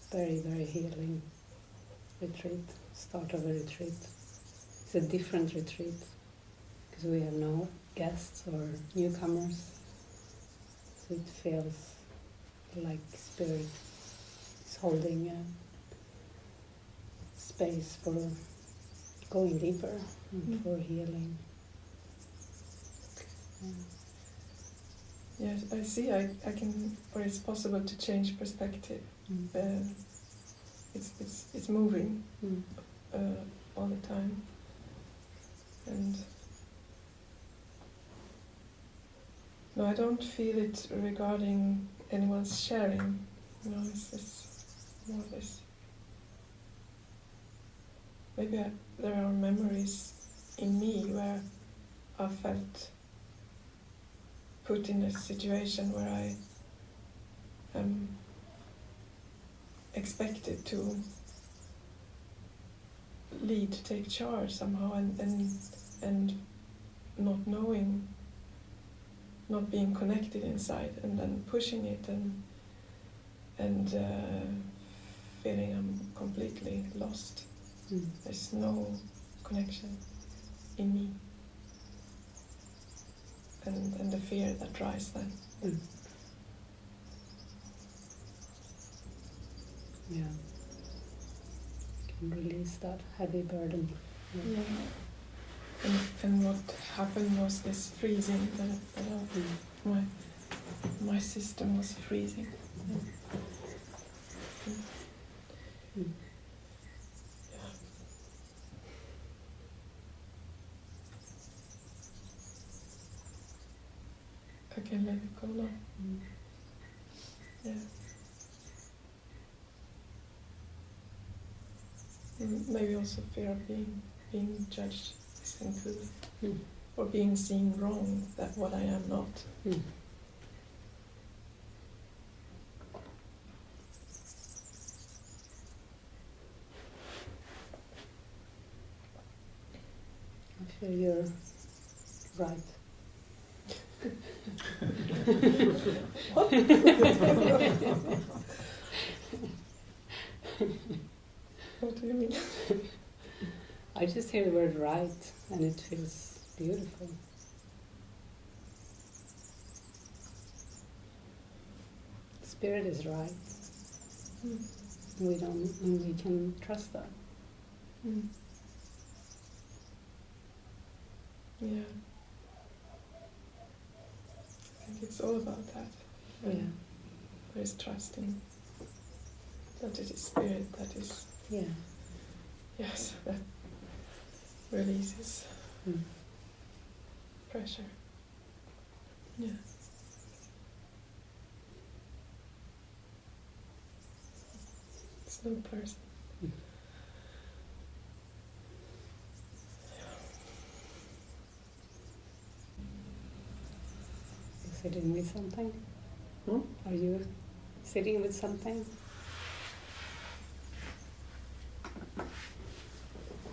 very, very healing retreat, start of a retreat. It's a different retreat because we have no guests or newcomers. So it feels like Spirit is holding a space for going deeper and for healing. Yes, I see. I can, or it's possible to change perspective. It's moving all the time, and no, I don't feel it regarding anyone's sharing. No, it's more this. Maybe there are memories in me where I felt put in a situation where I am expected to lead, take charge somehow, and not knowing, not being connected inside, and then pushing it and feeling I'm completely lost. There's no connection in me. And the fear that drives that. Yeah. Can release that heavy burden. Yeah. And what happened was this freezing. My system was freezing. Yeah. I can let it go now. Yeah. Maybe also fear of being judged is included, or being seen wrong, that what I am not. I feel you're right. What? do you mean? I just hear the word right, and it feels beautiful. Spirit is right. We can trust that. Yeah. I think it's all about that. Yeah. There is trusting that it is spirit that is, Yeah. yes, that releases pressure. Yeah. It's no person. You sitting with something? Hmm? Are you sitting with something?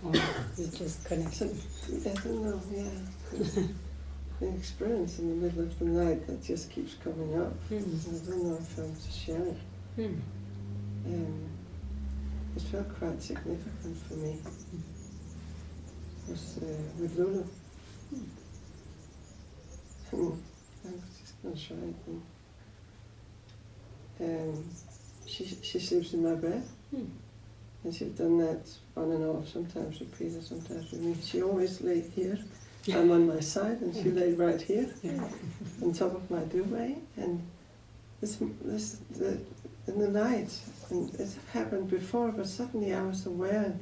Or you just connecting? I don't know, yeah. An experience in the middle of the night that just keeps coming up. I don't know if I'm to share it. It felt quite significant for me. It was with Lulu. I was just going to try it. She sleeps in my bed. And she's done that on and off, sometimes with Peter, sometimes with me. She always lay here. I'm on my side, and she lay right here, on top of my duvet. And in the night, and it happened before, but suddenly I was aware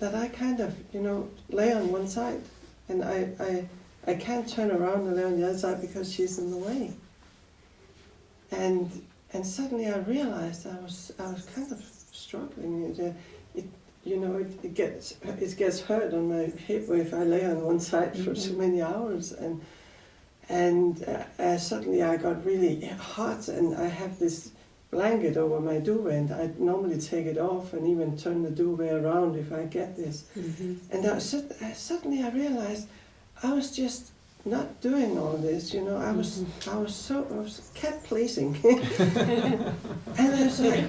that I kind of, lay on one side, and I can't turn around and lay on the other side because she's in the way. And suddenly I realized I was kind of struggling. It gets hurt on my hip if I lay on one side for too many hours, and suddenly I got really hot, and I have this blanket over my duvet, and I normally take it off and even turn the duvet around if I get this. And suddenly I realized I was just not doing all this, I was cat pleasing. And I was like,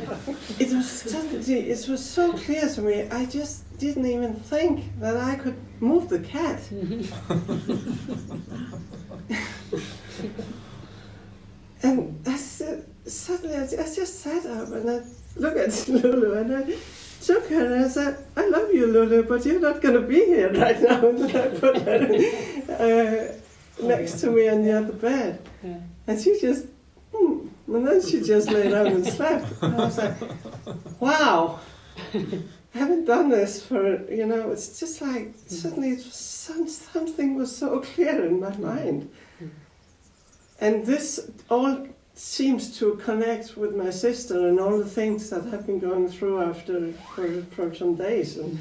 it was so clear to me, I just didn't even think that I could move the cat. And suddenly I just sat up and I looked at Lulu and I took her and I said, I love you, Lulu, but you're not going to be here right now. And then I put her next to me on the other bed. Yeah. And she just, and then she just lay down and slept. And I was like, wow, I haven't done this for, it's just like, suddenly something was so clear in my mind. And this all seems to connect with my sister and all the things that I've been going through for some days. And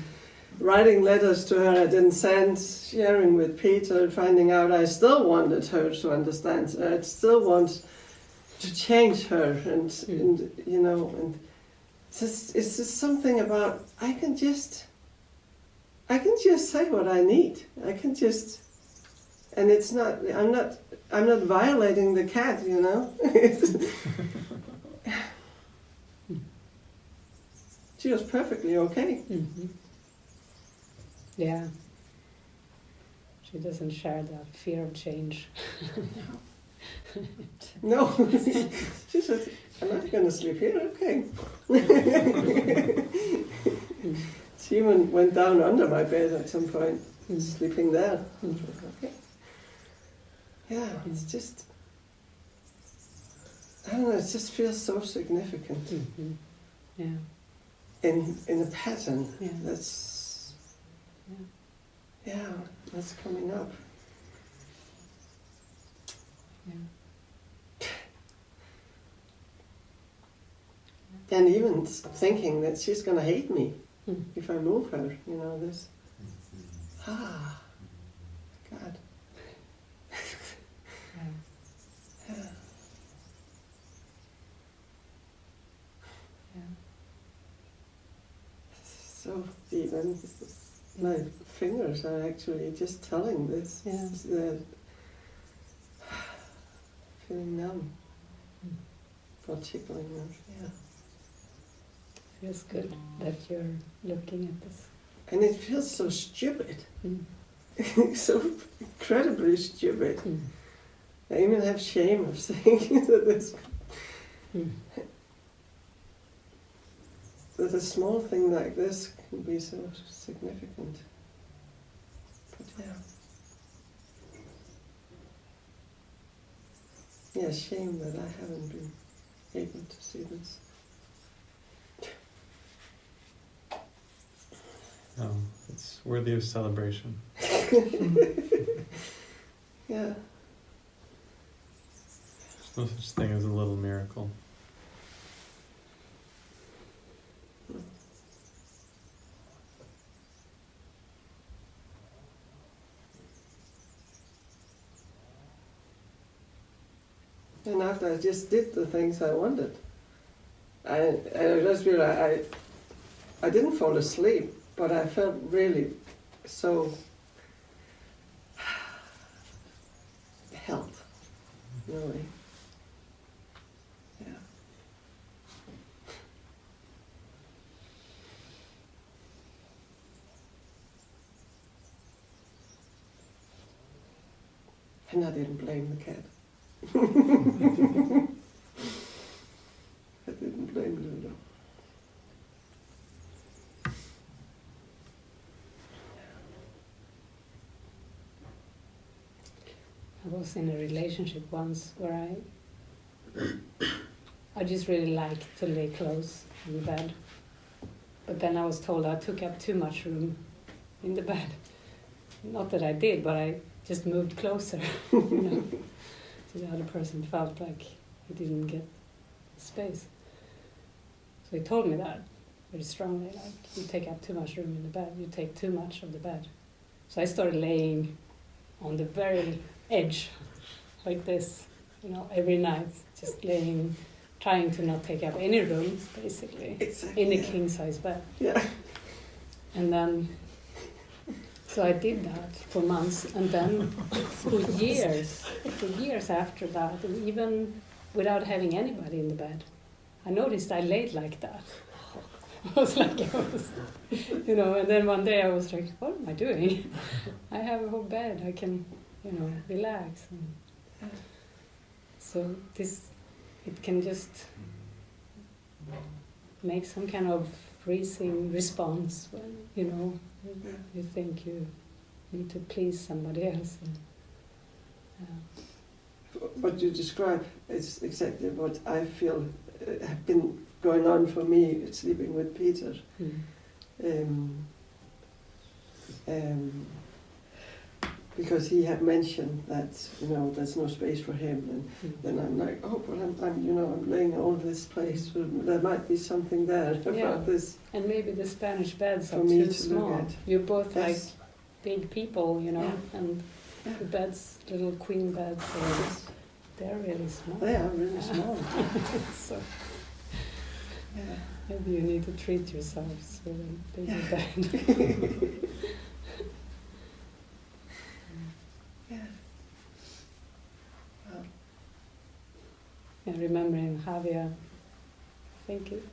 writing letters to her I didn't send, sharing with Peter, finding out I still wanted her to understand. I still want to change her, and it's just something about I can just say what I need. I can just, and it's not. I'm not violating the cat, She was perfectly okay. Yeah. She doesn't share that fear of change. No. She said, I'm not going to sleep here, okay. She even went down under my bed at some point, sleeping there. Okay. Yeah, it's just, I don't know, it just feels so significant. Yeah. In a pattern Yeah. that's coming up. Yeah. And even thinking that she's going to hate me if I move her, this. God. Yeah. So deep, and my fingers are actually just telling this. Feeling numb, or tickling them. Yeah. feels good that you're looking at this. And it feels so stupid. Mm. So incredibly stupid. Mm. I even have shame of saying that that a small thing like this can be so significant. But yeah. Yeah, shame that I haven't been able to see this. No, it's worthy of celebration. Yeah. There's no such thing as a little miracle. And after I just did the things I wanted, I just realized I didn't fall asleep, but I felt really so held, really. Yeah. And I didn't blame the cat. I didn't blame Lulu. I was in a relationship once where I just really liked to lay close in the bed. But then I was told I took up too much room in the bed. Not that I did, but I just moved closer. You know. So the other person felt like he didn't get space. So he told me that very strongly, like, you take up too much room in the bed, you take too much of the bed. So I started laying on the very edge, like this, you know, every night, just laying, trying to not take up any room, basically, Exactly, in a yeah. king-size bed. Yeah. And then, so I did that for months, and then for years after that, and even without having anybody in the bed, I noticed I laid like that. I was like, you know, and then one day I was like, what am I doing? I have a whole bed, I can, you know, relax. And so it can just make some kind of freezing response when, you know, you think you need to please somebody else. And, What you describe is exactly what I feel have been going on for me sleeping with Peter. Because he had mentioned that, you know, there's no space for him, and then I'm like, oh, but I'm laying all this place. Well, there might be something there about this. And maybe the Spanish beds For are me too to small. look at. You're both Yes. like big people, you know, Yeah. and Yeah. the beds, little queen beds, they're really small. They are really small. So Yeah. maybe you need to treat yourselves with a bigger Yeah. bed. Yeah. Wow. I remember in Javier, I think it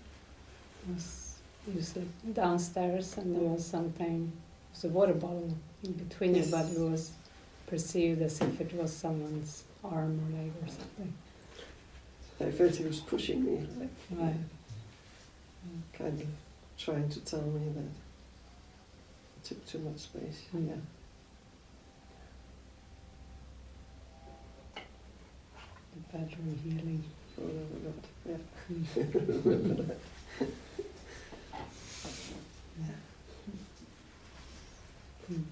was usually downstairs, and there was something, it was a water bottle in between you, Yes. but it was perceived as if it was someone's arm or leg or something. I felt he was pushing me, like, Right. kind of trying to tell me that I took too much space. Mm. Yeah. The bedroom healing. Oh my God. Yeah. Mm. Remember that. Mm.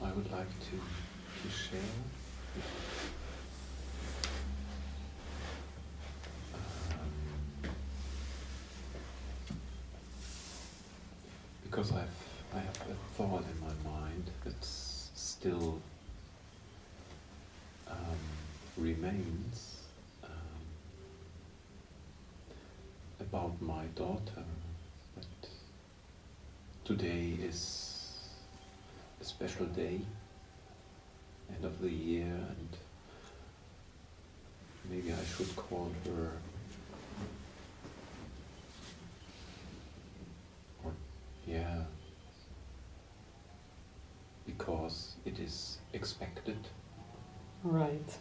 I would like to share because I have a thought in my mind that's still remains about my daughter. But today is a special day, end of the year, and maybe I should call her, or yeah, because it is expected. Right.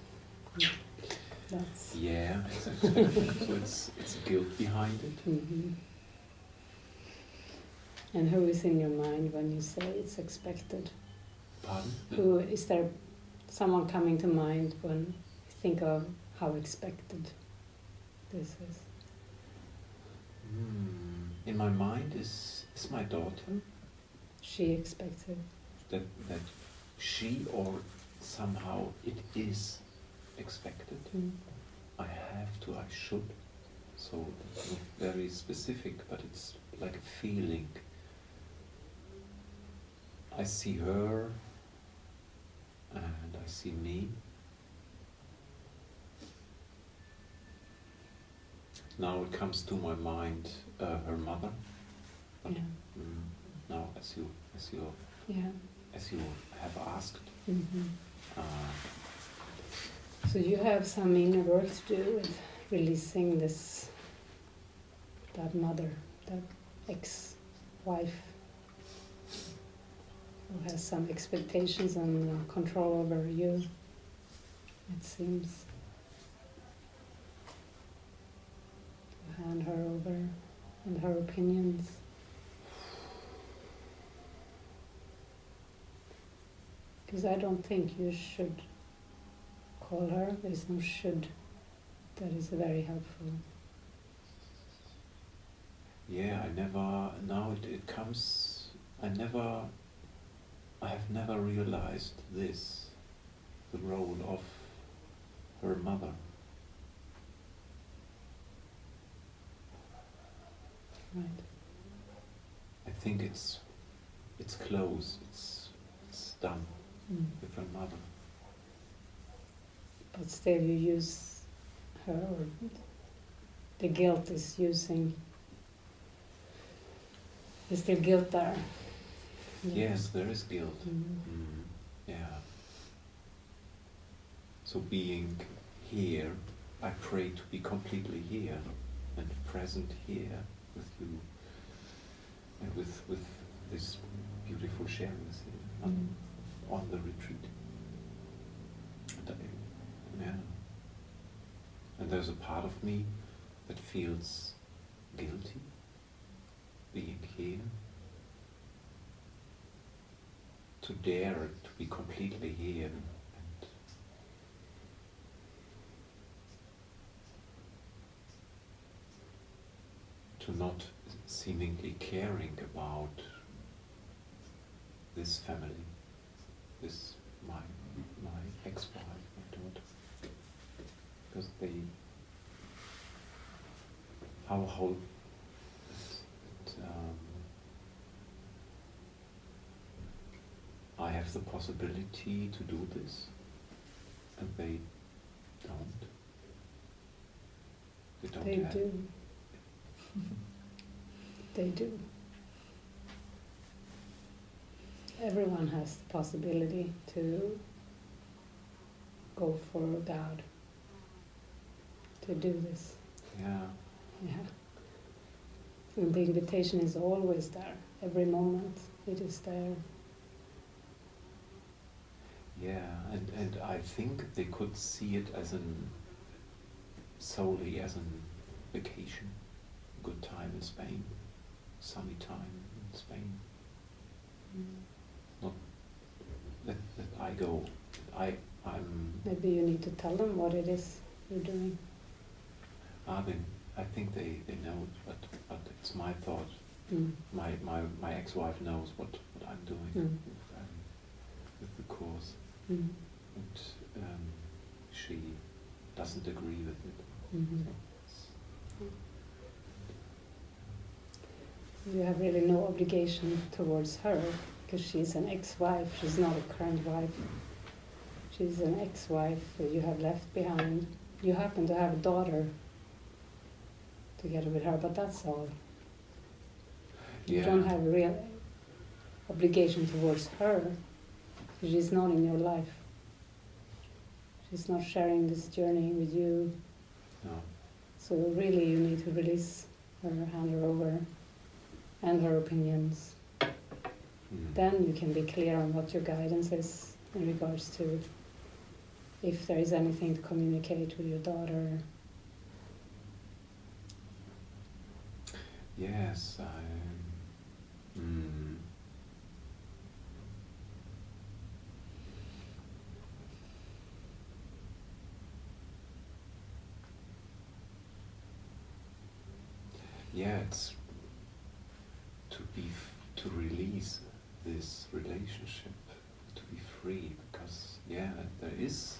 That's. Yeah, it's expected. So it's guilt behind it. Mm-hmm. And who is in your mind when you say it's expected? Pardon? Who is there? Someone coming to mind when you think of how expected this is? In my mind is my daughter. She expects it. That she, or somehow it is expected. I have to, I should. So it's not very specific, but it's like a feeling. I see her and I see me. Now it comes to my mind her mother. But, Yeah. Now as you Yeah. as you have asked. Mm-hmm. So you have some inner work to do with releasing that mother, that ex-wife who has some expectations and control over you, it seems. To hand her over and her opinions. Because I don't think you should call her. There is no should. That is very helpful. Yeah, it comes, I have never realized this, the role of her mother. Right. I think it's close, it's done with her mother. But still you use her, or the guilt is using, there's still guilt there. Yes, there is guilt. Yeah. So being here, I pray to be completely here and present here with you and with this beautiful sharings here on the retreat. And there's a part of me that feels guilty being here. To dare to be completely here and to not seemingly caring about this family, this my ex-wife, my daughter, because our whole I have the possibility to do this, and they don't. They don't have. do. They do. Everyone has the possibility to go for God, to do this. Yeah. Yeah. And the invitation is always there, every moment it is there. Yeah, and I think they could see it as solely as an vacation, good time in Spain, sunny time in Spain. Not that I go, I'm... Maybe you need to tell them what it is you're doing. I think they know it, but it's my thought. My ex-wife knows what I'm doing with the course. And she doesn't agree with it. You have really no obligation towards her, because she's an ex-wife, she's not a current wife. She's an ex-wife that you have left behind. You happen to have a daughter together with her, but that's all. You Yeah. don't have a real obligation towards her. She's not in your life. She's not sharing this journey with you. No. So really you need to release her, hand her over, and her opinions. Then you can be clear on what your guidance is in regards to if there is anything to communicate with your daughter. Yes, yeah, it's to release this relationship, to be free, because there is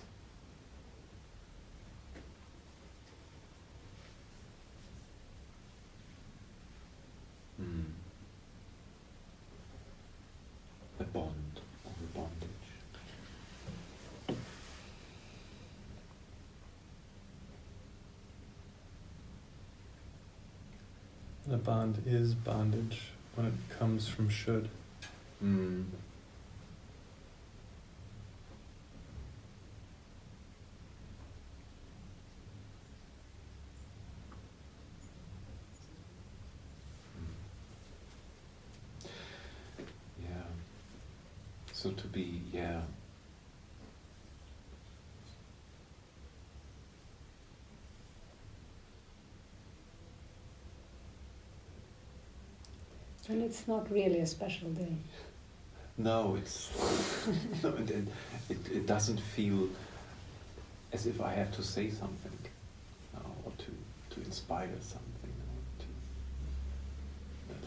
a bond or a bondage. The bond is bondage when it comes from should. Yeah. So to be, And it's not really a special day. No, it's no, it doesn't feel as if I have to say something or to inspire something.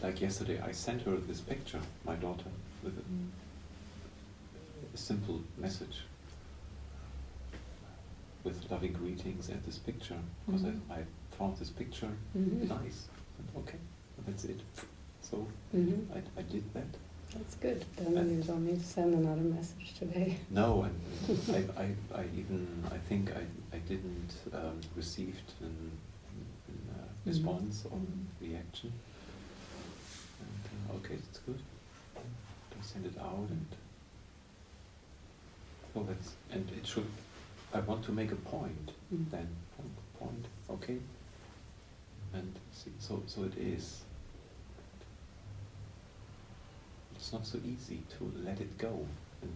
Like yesterday, I sent her this picture, my daughter, with a simple message with loving greetings and this picture, because I found this picture nice. Okay, that's it. So I did that. That's good. Then you don't need to send another message today. No, and I think I didn't received an response or reaction. And okay, that's good. I send it out, and it should. I want to make a point. Then point. Okay. And see, so it is. It's not so easy to let it go, and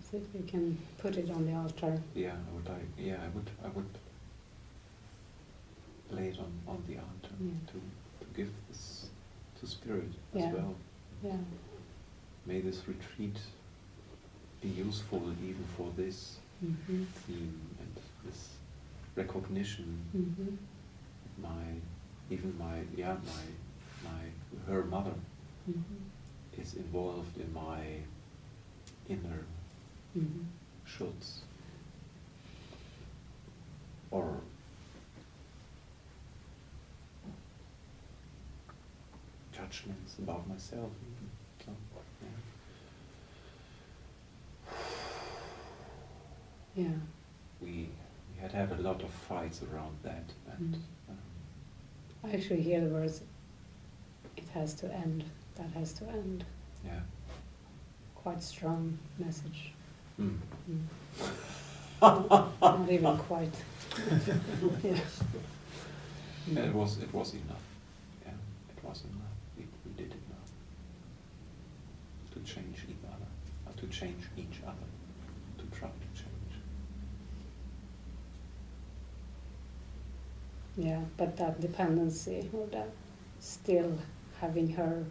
So if we can put it on the altar. I would lay it on the altar to give this to Spirit as well. Yeah. May this retreat be useful even for this theme and this recognition. Her mother is involved in my inner shoulds or judgments about myself. So, we had to have a lot of fights around that, and I actually hear the words, it has to end, that has to end. Yeah. Quite strong message. Not even quite. Yeah, it was enough. Yeah, it was enough. We did it now. To change each other, to change each other, to try to change. Yeah, but that dependency, or that still having her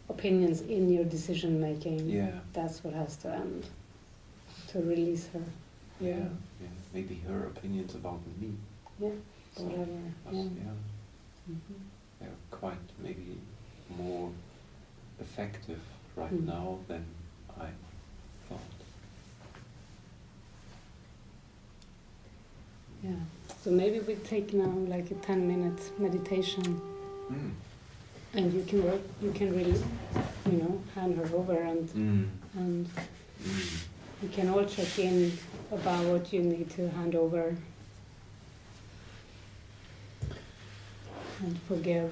opinions in your decision making, that's what has to end. To release her. Yeah. Maybe her opinions about me. Yeah, whatever. They're quite maybe more effective right now than I thought. So maybe we take now like a 10-minute meditation, and you can work. You can really, hand her over, and you can all check in about what you need to hand over and forgive.